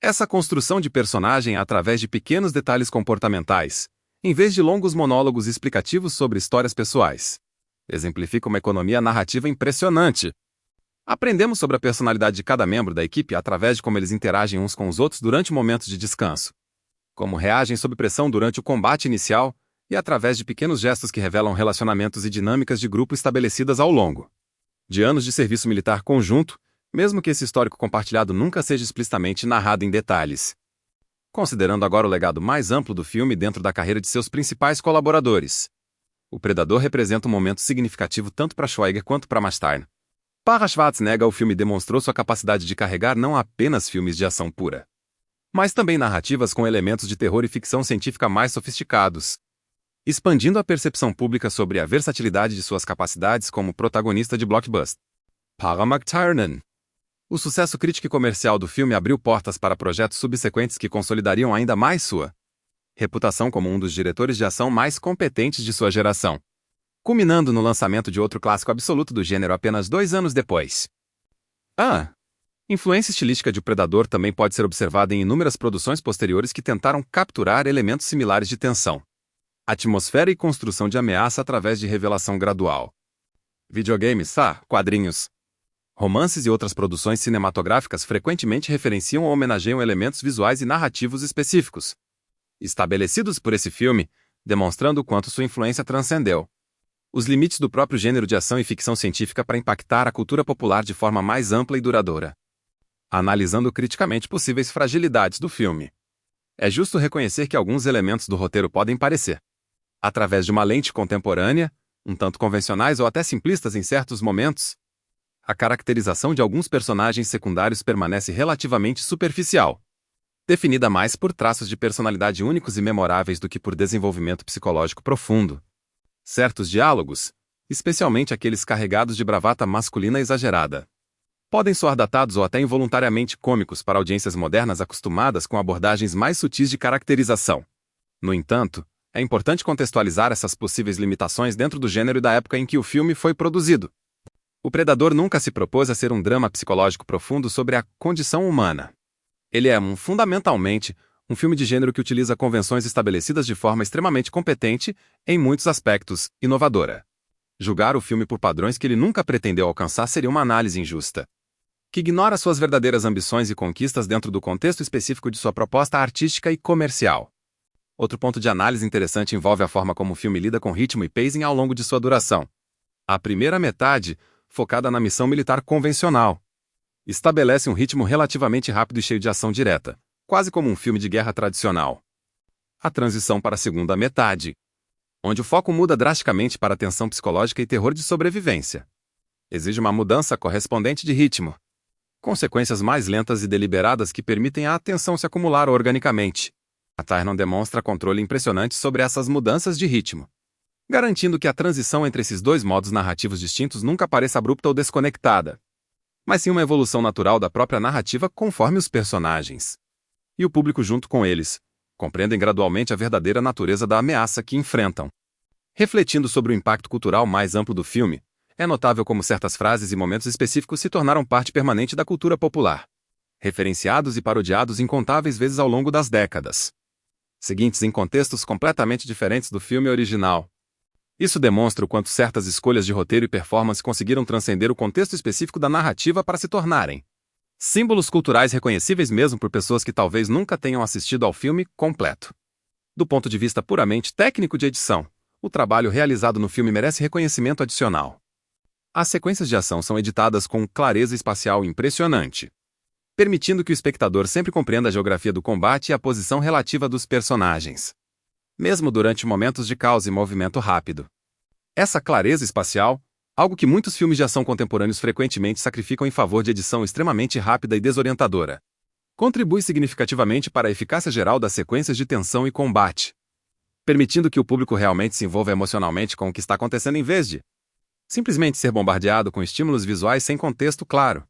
Essa construção de personagem através de pequenos detalhes comportamentais, em vez de longos monólogos explicativos sobre histórias pessoais, exemplifica uma economia narrativa impressionante. Aprendemos sobre a personalidade de cada membro da equipe através de como eles interagem uns com os outros durante momentos de descanso, como reagem sob pressão durante o combate inicial e através de pequenos gestos que revelam relacionamentos e dinâmicas de grupo estabelecidas ao longo de anos de serviço militar conjunto, mesmo que esse histórico compartilhado nunca seja explicitamente narrado em detalhes. Considerando agora o legado mais amplo do filme dentro da carreira de seus principais colaboradores, O Predador representa um momento significativo tanto para Schweiger quanto para Mastern. Para Schwarzenegger, o filme demonstrou sua capacidade de carregar não apenas filmes de ação pura, mas também narrativas com elementos de terror e ficção científica mais sofisticados, expandindo a percepção pública sobre a versatilidade de suas capacidades como protagonista de blockbuster. Para McTiernan, o sucesso crítico e comercial do filme abriu portas para projetos subsequentes que consolidariam ainda mais sua reputação como um dos diretores de ação mais competentes de sua geração, culminando no lançamento de outro clássico absoluto do gênero apenas 2 anos depois. A influência estilística de O Predador também pode ser observada em inúmeras produções posteriores que tentaram capturar elementos similares de tensão, atmosfera e construção de ameaça através de revelação gradual. Videogames, quadrinhos, romances e outras produções cinematográficas frequentemente referenciam ou homenageiam elementos visuais e narrativos específicos, estabelecidos por esse filme, demonstrando o quanto sua influência transcendeu os limites do próprio gênero de ação e ficção científica para impactar a cultura popular de forma mais ampla e duradoura. Analisando criticamente possíveis fragilidades do filme, é justo reconhecer que alguns elementos do roteiro podem parecer, através de uma lente contemporânea, um tanto convencionais ou até simplistas em certos momentos. A caracterização de alguns personagens secundários permanece relativamente superficial, definida mais por traços de personalidade únicos e memoráveis do que por desenvolvimento psicológico profundo. Certos diálogos, especialmente aqueles carregados de bravata masculina exagerada, podem soar datados ou até involuntariamente cômicos para audiências modernas acostumadas com abordagens mais sutis de caracterização. No entanto, é importante contextualizar essas possíveis limitações dentro do gênero e da época em que o filme foi produzido. O Predador nunca se propôs a ser um drama psicológico profundo sobre a condição humana. Ele é, fundamentalmente, um filme de gênero que utiliza convenções estabelecidas de forma extremamente competente, em muitos aspectos, inovadora. Julgar o filme por padrões que ele nunca pretendeu alcançar seria uma análise injusta, que ignora suas verdadeiras ambições e conquistas dentro do contexto específico de sua proposta artística e comercial. Outro ponto de análise interessante envolve a forma como o filme lida com ritmo e pacing ao longo de sua duração. A primeira metade, focada na missão militar convencional, estabelece um ritmo relativamente rápido e cheio de ação direta, quase como um filme de guerra tradicional. A transição para a segunda metade, onde o foco muda drasticamente para a tensão psicológica e terror de sobrevivência, exige uma mudança correspondente de ritmo, consequências mais lentas e deliberadas que permitem a atenção se acumular organicamente. A Tiernan demonstra controle impressionante sobre essas mudanças de ritmo, garantindo que a transição entre esses dois modos narrativos distintos nunca pareça abrupta ou desconectada, mas sim uma evolução natural da própria narrativa conforme os personagens e o público junto com eles compreendem gradualmente a verdadeira natureza da ameaça que enfrentam. Refletindo sobre o impacto cultural mais amplo do filme, é notável como certas frases e momentos específicos se tornaram parte permanente da cultura popular, referenciados e parodiados incontáveis vezes ao longo das décadas seguintes em contextos completamente diferentes do filme original. Isso demonstra o quanto certas escolhas de roteiro e performance conseguiram transcender o contexto específico da narrativa para se tornarem símbolos culturais reconhecíveis mesmo por pessoas que talvez nunca tenham assistido ao filme completo. Do ponto de vista puramente técnico de edição, o trabalho realizado no filme merece reconhecimento adicional. As sequências de ação são editadas com clareza espacial impressionante, permitindo que o espectador sempre compreenda a geografia do combate e a posição relativa dos personagens, mesmo durante momentos de caos e movimento rápido. Essa clareza espacial, algo que muitos filmes de ação contemporâneos frequentemente sacrificam em favor de edição extremamente rápida e desorientadora, contribui significativamente para a eficácia geral das sequências de tensão e combate, permitindo que o público realmente se envolva emocionalmente com o que está acontecendo em vez de simplesmente ser bombardeado com estímulos visuais sem contexto claro.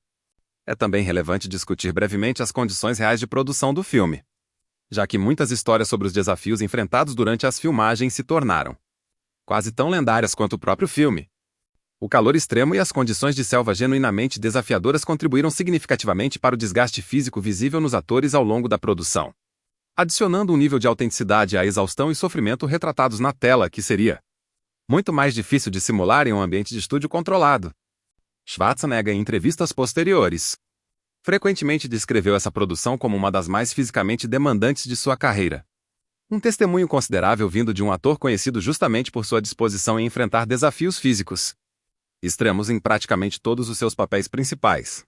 É também relevante discutir brevemente as condições reais de produção do filme, já que muitas histórias sobre os desafios enfrentados durante as filmagens se tornaram quase tão lendárias quanto o próprio filme. O calor extremo e as condições de selva genuinamente desafiadoras contribuíram significativamente para o desgaste físico visível nos atores ao longo da produção, adicionando um nível de autenticidade à exaustão e sofrimento retratados na tela que seria muito mais difícil de simular em um ambiente de estúdio controlado. Schwarzenegger, em entrevistas posteriores, frequentemente descreveu essa produção como uma das mais fisicamente demandantes de sua carreira. Um testemunho considerável vindo de um ator conhecido justamente por sua disposição em enfrentar desafios físicos extremos em praticamente todos os seus papéis principais.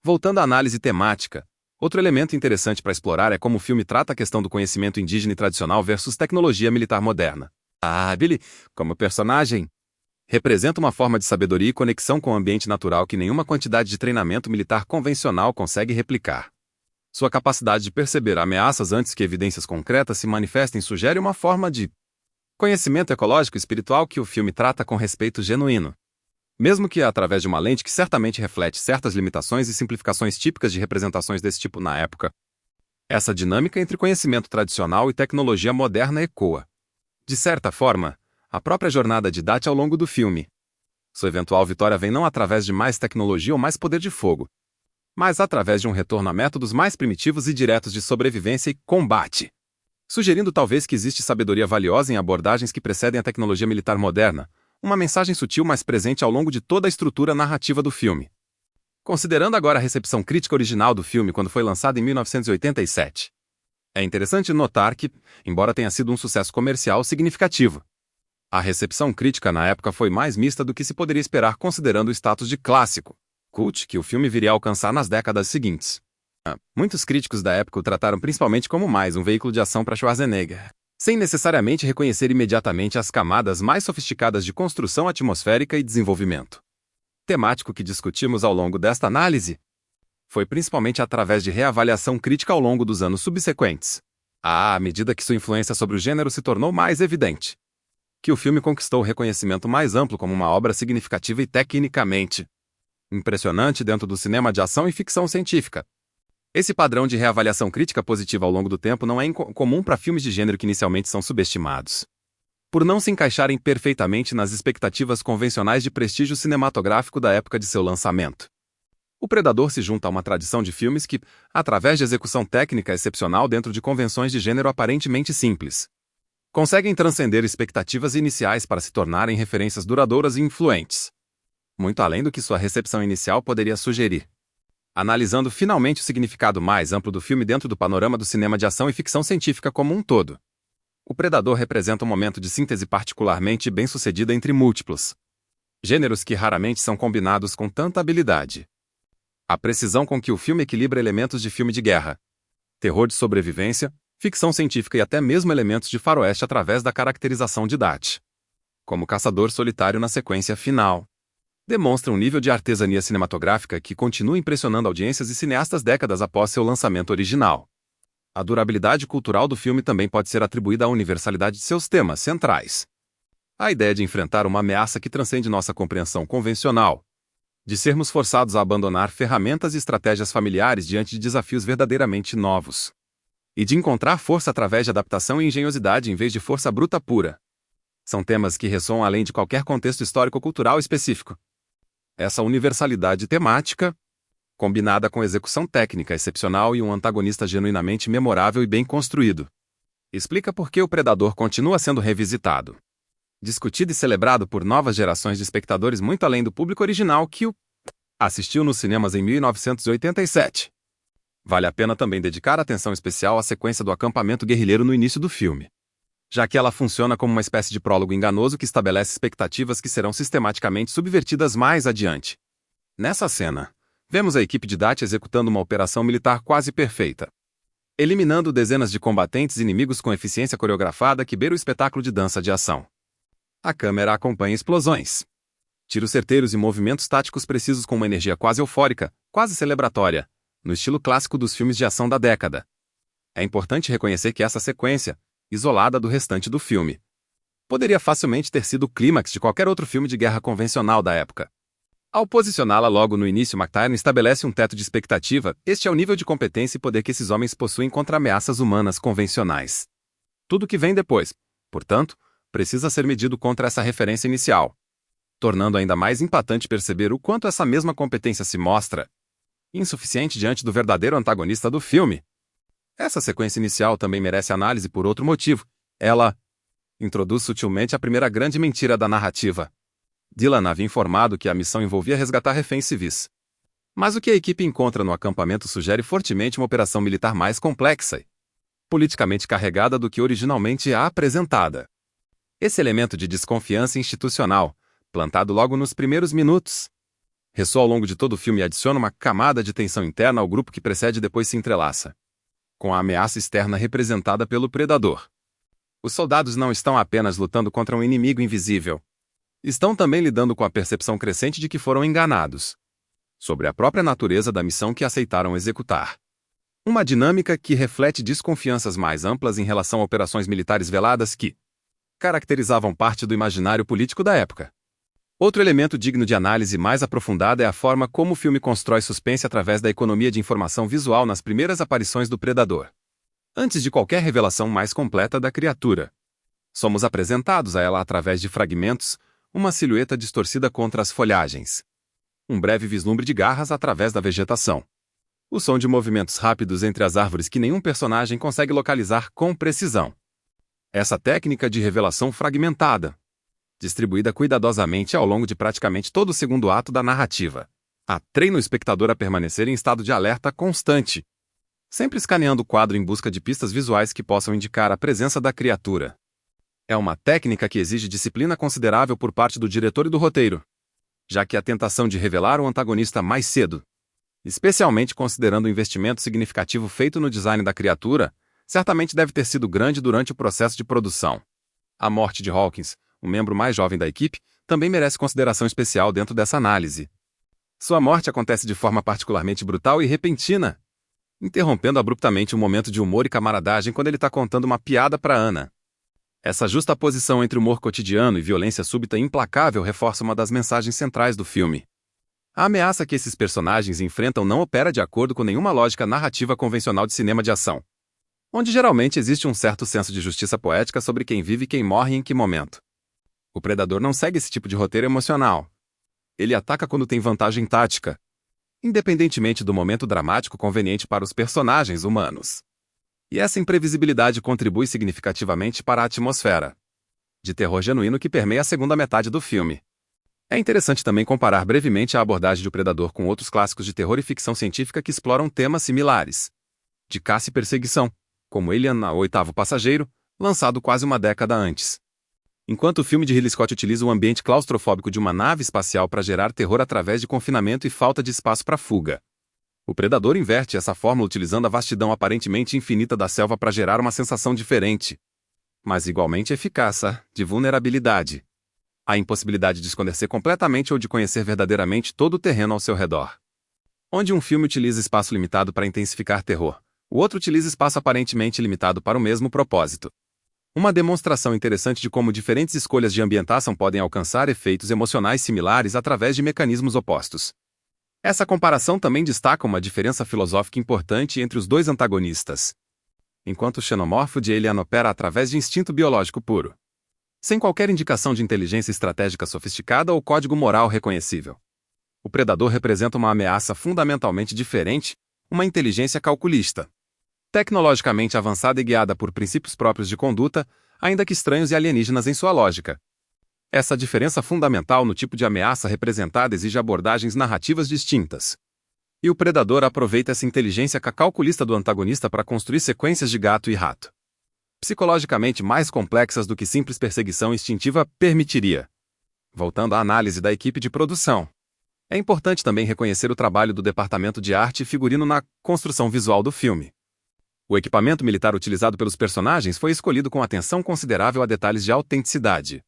Voltando à análise temática, outro elemento interessante para explorar é como o filme trata a questão do conhecimento indígena e tradicional versus tecnologia militar moderna. Billy, como personagem, representa uma forma de sabedoria e conexão com o ambiente natural que nenhuma quantidade de treinamento militar convencional consegue replicar. Sua capacidade de perceber ameaças antes que evidências concretas se manifestem sugere uma forma de conhecimento ecológico e espiritual que o filme trata com respeito genuíno, mesmo que através de uma lente que certamente reflete certas limitações e simplificações típicas de representações desse tipo na época. Essa dinâmica entre conhecimento tradicional e tecnologia moderna ecoa, de certa forma, a própria jornada de Dutch ao longo do filme. Sua eventual vitória vem não através de mais tecnologia ou mais poder de fogo, mas através de um retorno a métodos mais primitivos e diretos de sobrevivência e combate, sugerindo talvez que existe sabedoria valiosa em abordagens que precedem a tecnologia militar moderna, uma mensagem sutil mais presente ao longo de toda a estrutura narrativa do filme. Considerando agora a recepção crítica original do filme quando foi lançado em 1987, é interessante notar que, embora tenha sido um sucesso comercial significativo, a recepção crítica na época foi mais mista do que se poderia esperar considerando o status de clássico, cult, que o filme viria a alcançar nas décadas seguintes. Muitos críticos da época o trataram principalmente como mais um veículo de ação para Schwarzenegger, sem necessariamente reconhecer imediatamente as camadas mais sofisticadas de construção atmosférica e desenvolvimento temático que discutimos ao longo desta análise. Foi principalmente através de reavaliação crítica ao longo dos anos subsequentes, à medida que sua influência sobre o gênero se tornou mais evidente, que o filme conquistou o reconhecimento mais amplo como uma obra significativa e tecnicamente impressionante dentro do cinema de ação e ficção científica. Esse padrão de reavaliação crítica positiva ao longo do tempo não é incomum para filmes de gênero que inicialmente são subestimados, por não se encaixarem perfeitamente nas expectativas convencionais de prestígio cinematográfico da época de seu lançamento. O Predador se junta a uma tradição de filmes que, através de execução técnica excepcional dentro de convenções de gênero aparentemente simples, conseguem transcender expectativas iniciais para se tornarem referências duradouras e influentes, muito além do que sua recepção inicial poderia sugerir. Analisando finalmente o significado mais amplo do filme dentro do panorama do cinema de ação e ficção científica como um todo, o Predador representa um momento de síntese particularmente bem-sucedida entre múltiplos gêneros que raramente são combinados com tanta habilidade. A precisão com que o filme equilibra elementos de filme de guerra, terror de sobrevivência, ficção científica e até mesmo elementos de faroeste através da caracterização de Dutch, como caçador solitário na sequência final, demonstra um nível de artesania cinematográfica que continua impressionando audiências e cineastas décadas após seu lançamento original. A durabilidade cultural do filme também pode ser atribuída à universalidade de seus temas centrais. A ideia de enfrentar uma ameaça que transcende nossa compreensão convencional, de sermos forçados a abandonar ferramentas e estratégias familiares diante de desafios verdadeiramente novos, e de encontrar força através de adaptação e engenhosidade em vez de força bruta pura. São temas que ressoam além de qualquer contexto histórico-cultural específico. Essa universalidade temática, combinada com execução técnica excepcional e um antagonista genuinamente memorável e bem construído, explica por que o Predador continua sendo revisitado, discutido e celebrado por novas gerações de espectadores muito além do público original que o assistiu nos cinemas em 1987. Vale a pena também dedicar atenção especial à sequência do acampamento guerrilheiro no início do filme, já que ela funciona como uma espécie de prólogo enganoso que estabelece expectativas que serão sistematicamente subvertidas mais adiante. Nessa cena, vemos a equipe de Dutch executando uma operação militar quase perfeita, eliminando dezenas de combatentes inimigos com eficiência coreografada que beira o espetáculo de dança de ação. A câmera acompanha explosões, tiros certeiros e movimentos táticos precisos com uma energia quase eufórica, quase celebratória, no estilo clássico dos filmes de ação da década. É importante reconhecer que essa sequência, isolada do restante do filme, poderia facilmente ter sido o clímax de qualquer outro filme de guerra convencional da época. Ao posicioná-la logo no início, McTiernan estabelece um teto de expectativa. Este é o nível de competência e poder que esses homens possuem contra ameaças humanas convencionais. Tudo que vem depois, portanto, precisa ser medido contra essa referência inicial, tornando ainda mais impactante perceber o quanto essa mesma competência se mostra insuficiente diante do verdadeiro antagonista do filme. Essa sequência inicial também merece análise por outro motivo. Ela introduz sutilmente a primeira grande mentira da narrativa. Dylan havia informado que a missão envolvia resgatar reféns civis. Mas o que a equipe encontra no acampamento sugere fortemente uma operação militar mais complexa e politicamente carregada do que originalmente a apresentada. Esse elemento de desconfiança institucional, plantado logo nos primeiros minutos, ressoa ao longo de todo o filme e adiciona uma camada de tensão interna ao grupo que precede e depois se entrelaça com a ameaça externa representada pelo predador. Os soldados não estão apenas lutando contra um inimigo invisível. Estão também lidando com a percepção crescente de que foram enganados sobre a própria natureza da missão que aceitaram executar. Uma dinâmica que reflete desconfianças mais amplas em relação a operações militares veladas que caracterizavam parte do imaginário político da época. Outro elemento digno de análise mais aprofundada é a forma como o filme constrói suspense através da economia de informação visual nas primeiras aparições do predador. Antes de qualquer revelação mais completa da criatura, somos apresentados a ela através de fragmentos, uma silhueta distorcida contra as folhagens, um breve vislumbre de garras através da vegetação, o som de movimentos rápidos entre as árvores que nenhum personagem consegue localizar com precisão. Essa técnica de revelação fragmentada, distribuída cuidadosamente ao longo de praticamente todo o segundo ato da narrativa, treina o espectador a permanecer em estado de alerta constante, sempre escaneando o quadro em busca de pistas visuais que possam indicar a presença da criatura. É uma técnica que exige disciplina considerável por parte do diretor e do roteiro, já que a tentação de revelar o antagonista mais cedo, especialmente considerando o investimento significativo feito no design da criatura, certamente deve ter sido grande durante o processo de produção. A morte de Hawkins, o membro mais jovem da equipe, também merece consideração especial dentro dessa análise. Sua morte acontece de forma particularmente brutal e repentina, interrompendo abruptamente um momento de humor e camaradagem quando ele está contando uma piada para Anna. Essa justaposição entre humor cotidiano e violência súbita e implacável reforça uma das mensagens centrais do filme. A ameaça que esses personagens enfrentam não opera de acordo com nenhuma lógica narrativa convencional de cinema de ação, onde geralmente existe um certo senso de justiça poética sobre quem vive e quem morre em que momento. O predador não segue esse tipo de roteiro emocional. Ele ataca quando tem vantagem tática, independentemente do momento dramático conveniente para os personagens humanos. E essa imprevisibilidade contribui significativamente para a atmosfera de terror genuíno que permeia a segunda metade do filme. É interessante também comparar brevemente a abordagem do Predador com outros clássicos de terror e ficção científica que exploram temas similares, de caça e perseguição, como Alien, o Oitavo Passageiro, lançado quase uma década antes. Enquanto o filme de Ridley Scott utiliza o ambiente claustrofóbico de uma nave espacial para gerar terror através de confinamento e falta de espaço para fuga, o Predador inverte essa fórmula utilizando a vastidão aparentemente infinita da selva para gerar uma sensação diferente, mas igualmente eficaz, de vulnerabilidade. A impossibilidade de esconder-se completamente ou de conhecer verdadeiramente todo o terreno ao seu redor. Onde um filme utiliza espaço limitado para intensificar terror, o outro utiliza espaço aparentemente limitado para o mesmo propósito. Uma demonstração interessante de como diferentes escolhas de ambientação podem alcançar efeitos emocionais similares através de mecanismos opostos. Essa comparação também destaca uma diferença filosófica importante entre os dois antagonistas. Enquanto o xenomorfo de Alien opera através de instinto biológico puro, sem qualquer indicação de inteligência estratégica sofisticada ou código moral reconhecível, o Predador representa uma ameaça fundamentalmente diferente, uma inteligência calculista, tecnologicamente avançada e guiada por princípios próprios de conduta, ainda que estranhos e alienígenas em sua lógica. Essa diferença fundamental no tipo de ameaça representada exige abordagens narrativas distintas. E o Predador aproveita essa inteligência calculista do antagonista para construir sequências de gato e rato, psicologicamente mais complexas do que simples perseguição instintiva permitiria. Voltando à análise da equipe de produção, é importante também reconhecer o trabalho do departamento de arte e figurino na construção visual do filme. O equipamento militar utilizado pelos personagens foi escolhido com atenção considerável a detalhes de autenticidade,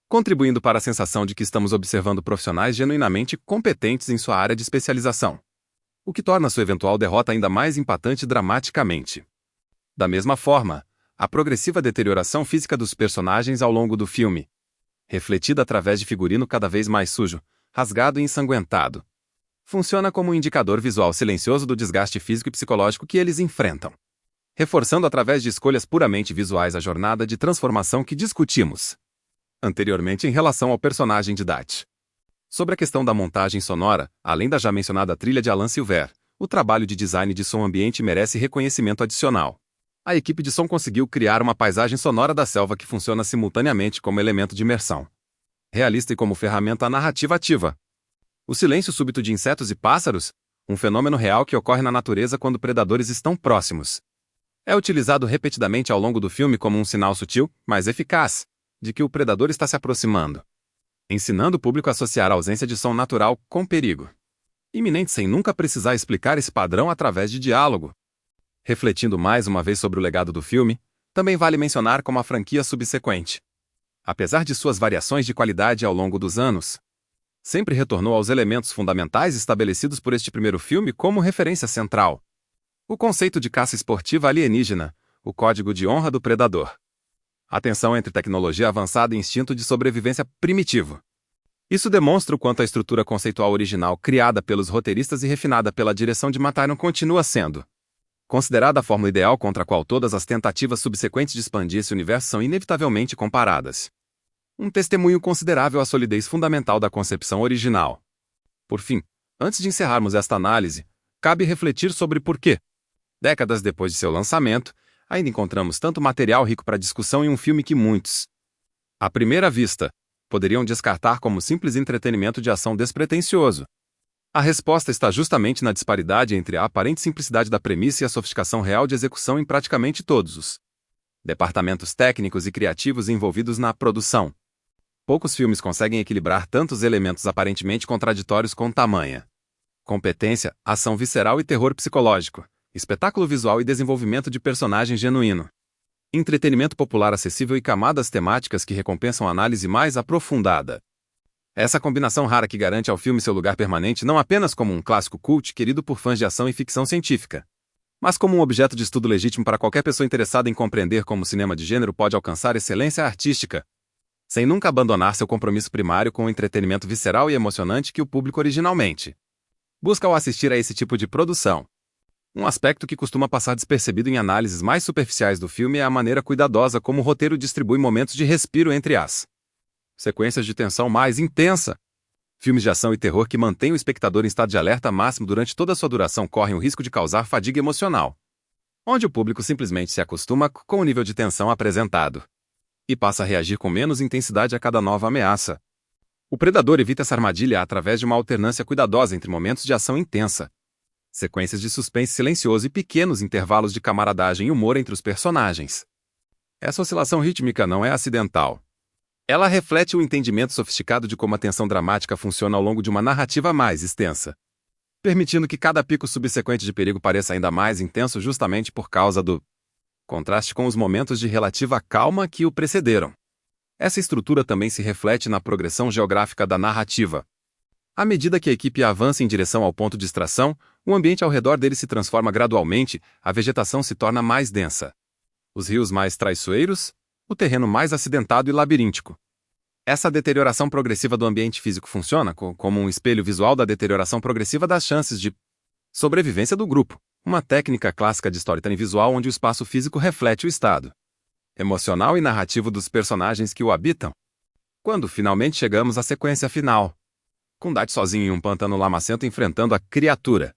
contribuindo para a sensação de que estamos observando profissionais genuinamente competentes em sua área de especialização, o que torna sua eventual derrota ainda mais impactante dramaticamente. Da mesma forma, a progressiva deterioração física dos personagens ao longo do filme, refletida através de figurino cada vez mais sujo, rasgado e ensanguentado. Funciona como um indicador visual silencioso do desgaste físico e psicológico que eles enfrentam, reforçando através de escolhas puramente visuais a jornada de transformação que discutimos anteriormente em relação ao personagem de Dutch. Sobre a questão da montagem sonora, além da já mencionada trilha de Alan Silver, o trabalho de design de som ambiente merece reconhecimento adicional. A equipe de som conseguiu criar uma paisagem sonora da selva que funciona simultaneamente como elemento de imersão realista e como ferramenta narrativa ativa. O silêncio súbito de insetos e pássaros, um fenômeno real que ocorre na natureza quando predadores estão próximos, é utilizado repetidamente ao longo do filme como um sinal sutil, mas eficaz, de que o predador está se aproximando, ensinando o público a associar a ausência de som natural com perigo iminente sem nunca precisar explicar esse padrão através de diálogo. Refletindo mais uma vez sobre o legado do filme, também vale mencionar como a franquia subsequente, apesar de suas variações de qualidade ao longo dos anos, sempre retornou aos elementos fundamentais estabelecidos por este primeiro filme como referência central. O conceito de caça esportiva alienígena, o código de honra do predador. A tensão entre tecnologia avançada e instinto de sobrevivência primitivo. Isso demonstra o quanto a estrutura conceitual original criada pelos roteiristas e refinada pela direção de Matt Tyron continua sendo considerada a fórmula ideal contra a qual todas as tentativas subsequentes de expandir esse universo são inevitavelmente comparadas. Um testemunho considerável à solidez fundamental da concepção original. Por fim, antes de encerrarmos esta análise, cabe refletir sobre por que, décadas depois de seu lançamento, ainda encontramos tanto material rico para discussão em um filme que muitos, à primeira vista, poderiam descartar como simples entretenimento de ação despretensioso. A resposta está justamente na disparidade entre a aparente simplicidade da premissa e a sofisticação real de execução em praticamente todos os departamentos técnicos e criativos envolvidos na produção. Poucos filmes conseguem equilibrar tantos elementos aparentemente contraditórios com tamanha competência, ação visceral e terror psicológico, espetáculo visual e desenvolvimento de personagem genuíno, entretenimento popular acessível e camadas temáticas que recompensam a análise mais aprofundada. Essa combinação rara que garante ao filme seu lugar permanente não apenas como um clássico cult querido por fãs de ação e ficção científica, mas como um objeto de estudo legítimo para qualquer pessoa interessada em compreender como o cinema de gênero pode alcançar excelência artística, sem nunca abandonar seu compromisso primário com o entretenimento visceral e emocionante que o público originalmente busca ao assistir a esse tipo de produção. Um aspecto que costuma passar despercebido em análises mais superficiais do filme é a maneira cuidadosa como o roteiro distribui momentos de respiro entre as sequências de tensão mais intensa. Filmes de ação e terror que mantêm o espectador em estado de alerta máximo durante toda a sua duração correm o risco de causar fadiga emocional, onde o público simplesmente se acostuma com o nível de tensão apresentado e passa a reagir com menos intensidade a cada nova ameaça. O predador evita essa armadilha através de uma alternância cuidadosa entre momentos de ação intensa, sequências de suspense silencioso e pequenos intervalos de camaradagem e humor entre os personagens. Essa oscilação rítmica não é acidental. Ela reflete o entendimento sofisticado de como a tensão dramática funciona ao longo de uma narrativa mais extensa, permitindo que cada pico subsequente de perigo pareça ainda mais intenso justamente por causa do contraste com os momentos de relativa calma que o precederam. Essa estrutura também se reflete na progressão geográfica da narrativa. À medida que a equipe avança em direção ao ponto de extração, o ambiente ao redor dele se transforma gradualmente, a vegetação se torna mais densa, os rios mais traiçoeiros, o terreno mais acidentado e labiríntico. Essa deterioração progressiva do ambiente físico funciona como um espelho visual da deterioração progressiva das chances de sobrevivência do grupo, uma técnica clássica de storytelling visual onde o espaço físico reflete o estado emocional e narrativo dos personagens que o habitam. Quando finalmente chegamos à sequência final, com Dutch sozinho em um pântano lamacento enfrentando a criatura.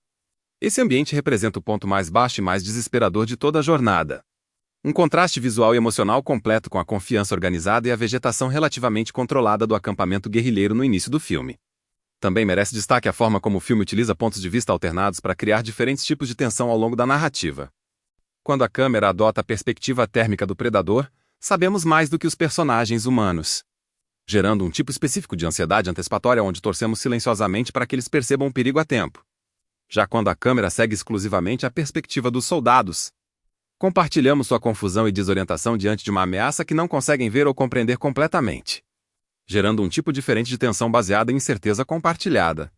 Esse ambiente representa o ponto mais baixo e mais desesperador de toda a jornada. Um contraste visual e emocional completo com a confiança organizada e a vegetação relativamente controlada do acampamento guerrilheiro no início do filme. Também merece destaque a forma como o filme utiliza pontos de vista alternados para criar diferentes tipos de tensão ao longo da narrativa. Quando a câmera adota a perspectiva térmica do predador, sabemos mais do que os personagens humanos, gerando um tipo específico de ansiedade antecipatória onde torcemos silenciosamente para que eles percebam o perigo a tempo. Já quando a câmera segue exclusivamente a perspectiva dos soldados, compartilhamos sua confusão e desorientação diante de uma ameaça que não conseguem ver ou compreender completamente, gerando um tipo diferente de tensão baseada em incerteza compartilhada.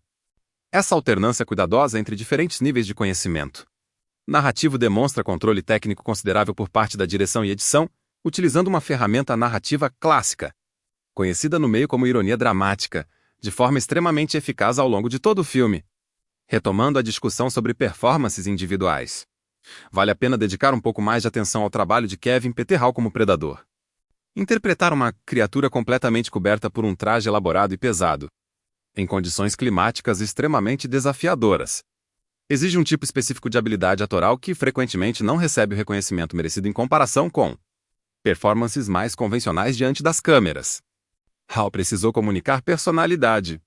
Essa alternância cuidadosa entre diferentes níveis de conhecimento narrativo demonstra controle técnico considerável por parte da direção e edição, utilizando uma ferramenta narrativa clássica, conhecida no meio como ironia dramática, de forma extremamente eficaz ao longo de todo o filme. Retomando a discussão sobre performances individuais. Vale a pena dedicar um pouco mais de atenção ao trabalho de Kevin Peterhal como Predador. Interpretar uma criatura completamente coberta por um traje elaborado e pesado, em condições climáticas extremamente desafiadoras, exige um tipo específico de habilidade atoral que frequentemente não recebe o reconhecimento merecido em comparação com performances mais convencionais diante das câmeras. Hal precisou comunicar personalidade,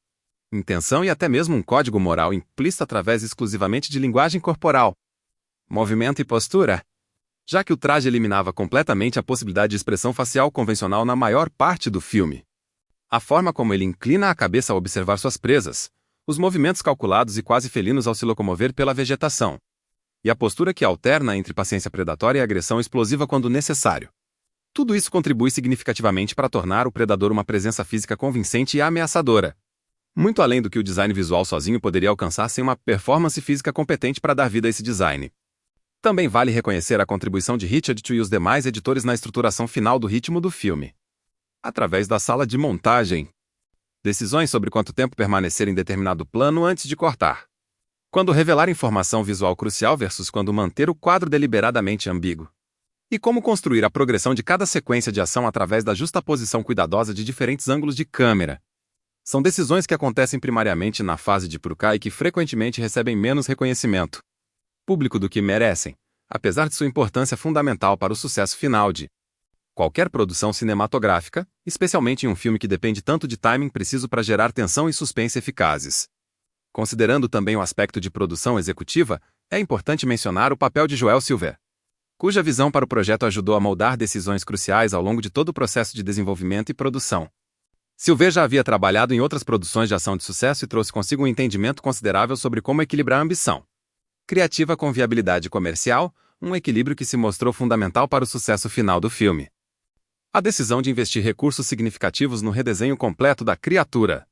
intenção e até mesmo um código moral implícito através exclusivamente de linguagem corporal, movimento e postura, já que o traje eliminava completamente a possibilidade de expressão facial convencional na maior parte do filme. A forma como ele inclina a cabeça ao observar suas presas, os movimentos calculados e quase felinos ao se locomover pela vegetação, e a postura que alterna entre paciência predatória e agressão explosiva quando necessário. Tudo isso contribui significativamente para tornar o Predador uma presença física convincente e ameaçadora, muito além do que o design visual sozinho poderia alcançar sem uma performance física competente para dar vida a esse design. Também vale reconhecer a contribuição de Richard Chu e os demais editores na estruturação final do ritmo do filme. Através da sala de montagem, decisões sobre quanto tempo permanecer em determinado plano antes de cortar, quando revelar informação visual crucial versus quando manter o quadro deliberadamente ambíguo, e como construir a progressão de cada sequência de ação através da justaposição cuidadosa de diferentes ângulos de câmera. São decisões que acontecem primariamente na fase de Prukai e que frequentemente recebem menos reconhecimento público do que merecem, apesar de sua importância fundamental para o sucesso final de qualquer produção cinematográfica, especialmente em um filme que depende tanto de timing preciso para gerar tensão e suspense eficazes. Considerando também o aspecto de produção executiva, é importante mencionar o papel de Joel Silver, cuja visão para o projeto ajudou a moldar decisões cruciais ao longo de todo o processo de desenvolvimento e produção. Silver já havia trabalhado em outras produções de ação de sucesso e trouxe consigo um entendimento considerável sobre como equilibrar a ambição criativa com viabilidade comercial, um equilíbrio que se mostrou fundamental para o sucesso final do filme. A decisão de investir recursos significativos no redesenho completo da criatura,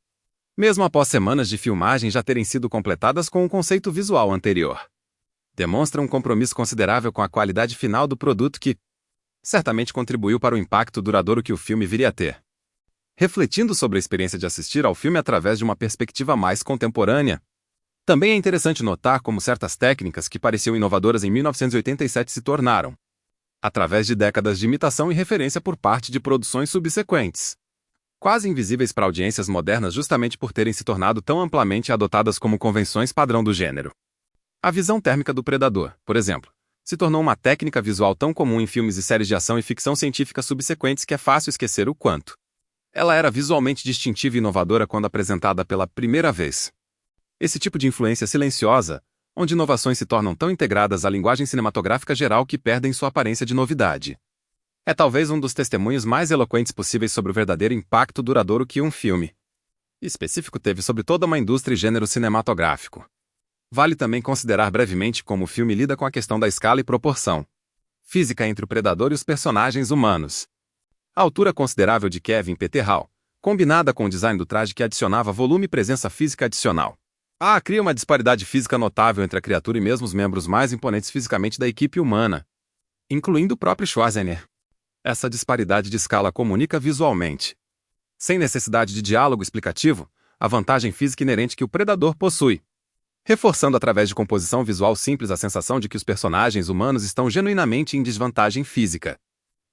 mesmo após semanas de filmagem já terem sido completadas com um conceito visual anterior, demonstra um compromisso considerável com a qualidade final do produto que certamente contribuiu para o impacto duradouro que o filme viria a ter. Refletindo sobre a experiência de assistir ao filme através de uma perspectiva mais contemporânea, também é interessante notar como certas técnicas que pareciam inovadoras em 1987 se tornaram, através de décadas de imitação e referência por parte de produções subsequentes, quase invisíveis para audiências modernas justamente por terem se tornado tão amplamente adotadas como convenções padrão do gênero. A visão térmica do predador, por exemplo, se tornou uma técnica visual tão comum em filmes e séries de ação e ficção científica subsequentes que é fácil esquecer o quanto ela era visualmente distintiva e inovadora quando apresentada pela primeira vez. Esse tipo de influência silenciosa, onde inovações se tornam tão integradas à linguagem cinematográfica geral que perdem sua aparência de novidade, é talvez um dos testemunhos mais eloquentes possíveis sobre o verdadeiro impacto duradouro que um filme específico teve sobre toda uma indústria e gênero cinematográfico. Vale também considerar brevemente como o filme lida com a questão da escala e proporção física entre o predador e os personagens humanos. A altura considerável de Kevin Peterhal, combinada com o design do traje que adicionava volume e presença física adicional, cria uma disparidade física notável entre a criatura e mesmo os membros mais imponentes fisicamente da equipe humana, incluindo o próprio Schwarzenegger. Essa disparidade de escala comunica visualmente, sem necessidade de diálogo explicativo, a vantagem física inerente que o predador possui, reforçando através de composição visual simples a sensação de que os personagens humanos estão genuinamente em desvantagem física,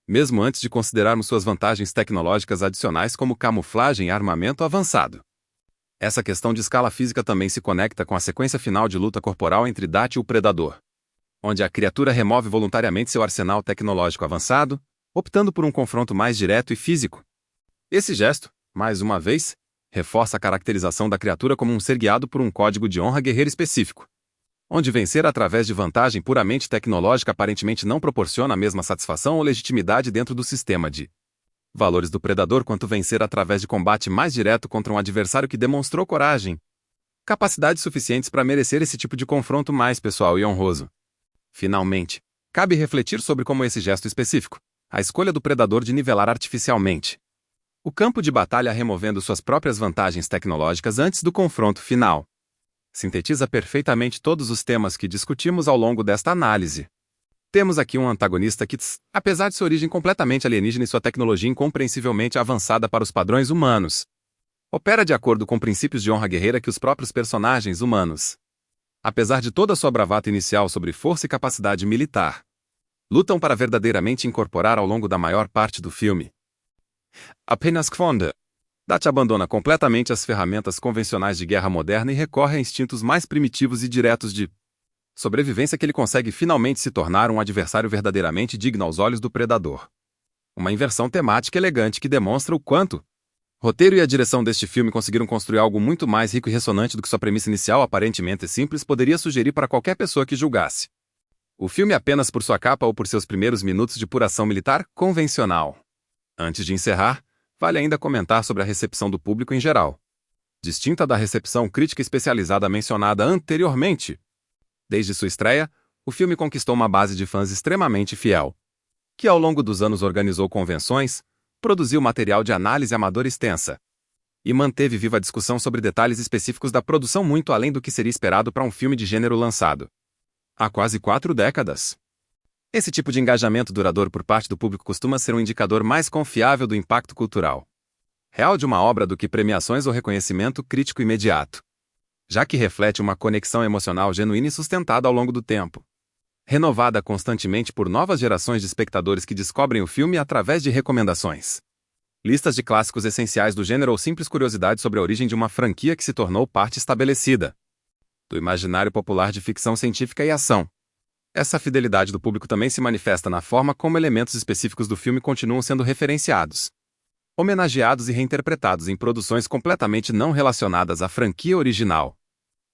mesmo antes de considerarmos suas vantagens tecnológicas adicionais como camuflagem e armamento avançado. Essa questão de escala física também se conecta com a sequência final de luta corporal entre Dat e o predador, onde a criatura remove voluntariamente seu arsenal tecnológico avançado, optando por um confronto mais direto e físico. Esse gesto, mais uma vez, reforça a caracterização da criatura como um ser guiado por um código de honra guerreiro específico, onde vencer através de vantagem puramente tecnológica aparentemente não proporciona a mesma satisfação ou legitimidade dentro do sistema de valores do predador quanto vencer através de combate mais direto contra um adversário que demonstrou coragem, capacidades suficientes para merecer esse tipo de confronto mais pessoal e honroso. Finalmente, cabe refletir sobre como esse gesto específico, a escolha do predador de nivelar artificialmente o campo de batalha removendo suas próprias vantagens tecnológicas antes do confronto final, sintetiza perfeitamente todos os temas que discutimos ao longo desta análise. Temos aqui um antagonista que, apesar de sua origem completamente alienígena e sua tecnologia incompreensivelmente avançada para os padrões humanos, opera de acordo com princípios de honra guerreira que os próprios personagens humanos, apesar de toda sua bravata inicial sobre força e capacidade militar, lutam para verdadeiramente incorporar ao longo da maior parte do filme. Apenas Kfonda, Dutch abandona completamente as ferramentas convencionais de guerra moderna e recorre a instintos mais primitivos e diretos de sobrevivência que ele consegue finalmente se tornar um adversário verdadeiramente digno aos olhos do predador. Uma inversão temática elegante que demonstra o quanto o roteiro e a direção deste filme conseguiram construir algo muito mais rico e ressonante do que sua premissa inicial aparentemente simples poderia sugerir para qualquer pessoa que julgasse o filme apenas por sua capa ou por seus primeiros minutos de pura ação militar convencional. Antes de encerrar, vale ainda comentar sobre a recepção do público em geral. Distinta da recepção crítica especializada mencionada anteriormente, desde sua estreia, o filme conquistou uma base de fãs extremamente fiel, que ao longo dos anos organizou convenções, produziu material de análise amadora extensa e manteve viva a discussão sobre detalhes específicos da produção muito além do que seria esperado para um filme de gênero lançado há quase 4 décadas. Esse tipo de engajamento duradouro por parte do público costuma ser um indicador mais confiável do impacto cultural real de uma obra do que premiações ou reconhecimento crítico imediato, já que reflete uma conexão emocional genuína e sustentada ao longo do tempo, renovada constantemente por novas gerações de espectadores que descobrem o filme através de recomendações, listas de clássicos essenciais do gênero ou simples curiosidades sobre a origem de uma franquia que se tornou parte estabelecida do imaginário popular de ficção científica e ação. Essa fidelidade do público também se manifesta na forma como elementos específicos do filme continuam sendo referenciados, homenageados e reinterpretados em produções completamente não relacionadas à franquia original.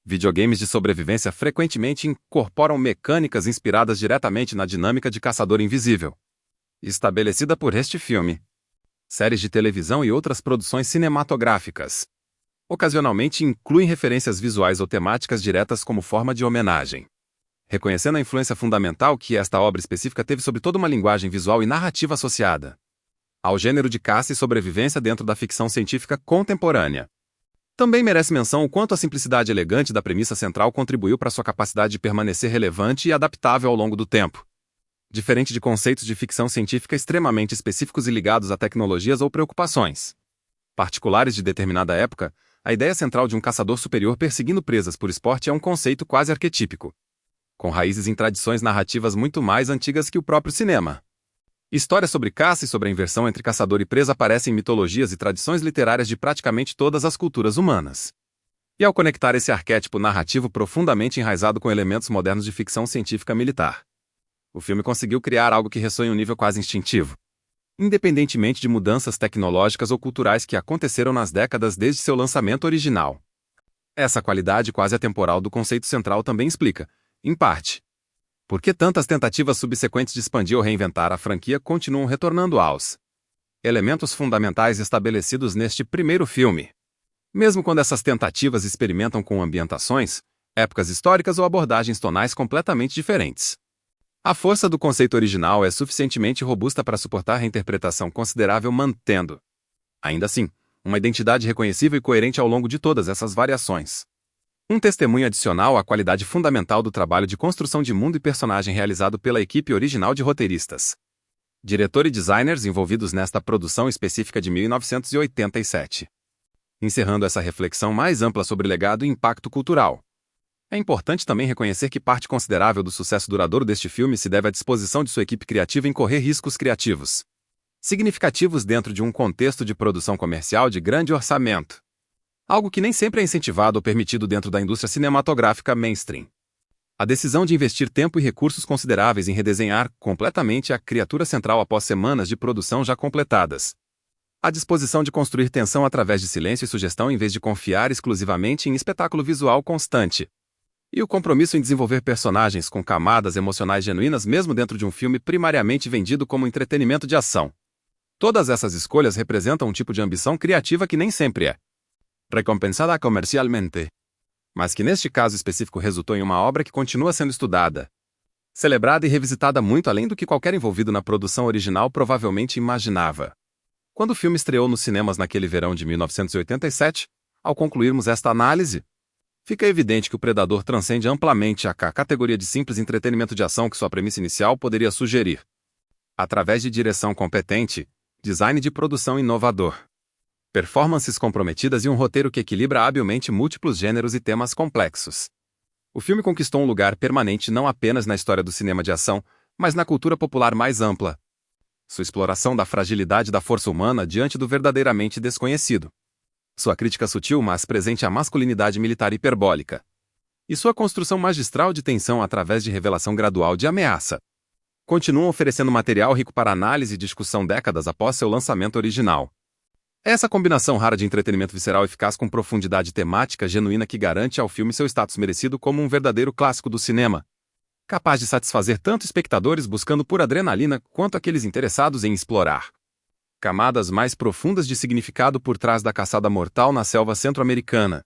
Videogames de sobrevivência frequentemente incorporam mecânicas inspiradas diretamente na dinâmica de Caçador Invisível, estabelecida por este filme. Séries de televisão e outras produções cinematográficas ocasionalmente incluem referências visuais ou temáticas diretas como forma de homenagem, reconhecendo a influência fundamental que esta obra específica teve sobre toda uma linguagem visual e narrativa associada ao gênero de caça e sobrevivência dentro da ficção científica contemporânea. Também merece menção o quanto a simplicidade elegante da premissa central contribuiu para sua capacidade de permanecer relevante e adaptável ao longo do tempo, diferente de conceitos de ficção científica extremamente específicos e ligados a tecnologias ou preocupações particulares de determinada época. A ideia central de um caçador superior perseguindo presas por esporte é um conceito quase arquetípico, com raízes em tradições narrativas muito mais antigas que o próprio cinema. Histórias sobre caça e sobre a inversão entre caçador e presa aparecem em mitologias e tradições literárias de praticamente todas as culturas humanas. E ao conectar esse arquétipo narrativo profundamente enraizado com elementos modernos de ficção científica militar, o filme conseguiu criar algo que ressoa em um nível quase instintivo, independentemente de mudanças tecnológicas ou culturais que aconteceram nas décadas desde seu lançamento original. Essa qualidade quase atemporal do conceito central também explica, em parte, por que tantas tentativas subsequentes de expandir ou reinventar a franquia continuam retornando aos elementos fundamentais estabelecidos neste primeiro filme, mesmo quando essas tentativas experimentam com ambientações, épocas históricas ou abordagens tonais completamente diferentes. A força do conceito original é suficientemente robusta para suportar reinterpretação considerável, mantendo, ainda assim, uma identidade reconhecível e coerente ao longo de todas essas variações. Um testemunho adicional à qualidade fundamental do trabalho de construção de mundo e personagem realizado pela equipe original de roteiristas, diretor e designers envolvidos nesta produção específica de 1987. Encerrando essa reflexão mais ampla sobre legado e impacto cultural, é importante também reconhecer que parte considerável do sucesso duradouro deste filme se deve à disposição de sua equipe criativa em correr riscos criativos significativos dentro de um contexto de produção comercial de grande orçamento, algo que nem sempre é incentivado ou permitido dentro da indústria cinematográfica mainstream. A decisão de investir tempo e recursos consideráveis em redesenhar completamente a criatura central após semanas de produção já completadas, a disposição de construir tensão através de silêncio e sugestão em vez de confiar exclusivamente em espetáculo visual constante, e o compromisso em desenvolver personagens com camadas emocionais genuínas mesmo dentro de um filme primariamente vendido como entretenimento de ação. Todas essas escolhas representam um tipo de ambição criativa que nem sempre é recompensada comercialmente, mas que neste caso específico resultou em uma obra que continua sendo estudada, celebrada e revisitada muito além do que qualquer envolvido na produção original provavelmente imaginava. Quando o filme estreou nos cinemas naquele verão de 1987, ao concluirmos esta análise, fica evidente que o Predador transcende amplamente a categoria de simples entretenimento de ação que sua premissa inicial poderia sugerir, através de direção competente, design de produção inovador, performances comprometidas e um roteiro que equilibra habilmente múltiplos gêneros e temas complexos. O filme conquistou um lugar permanente não apenas na história do cinema de ação, mas na cultura popular mais ampla. Sua exploração da fragilidade da força humana diante do verdadeiramente desconhecido. Sua crítica sutil, mas presente à masculinidade militar hiperbólica. E sua construção magistral de tensão através de revelação gradual de ameaça. Continuam oferecendo material rico para análise e discussão décadas após seu lançamento original. Essa combinação rara de entretenimento visceral eficaz com profundidade temática genuína que garante ao filme seu status merecido como um verdadeiro clássico do cinema, capaz de satisfazer tanto espectadores buscando por adrenalina quanto aqueles interessados em explorar camadas mais profundas de significado por trás da caçada mortal na selva centro-americana.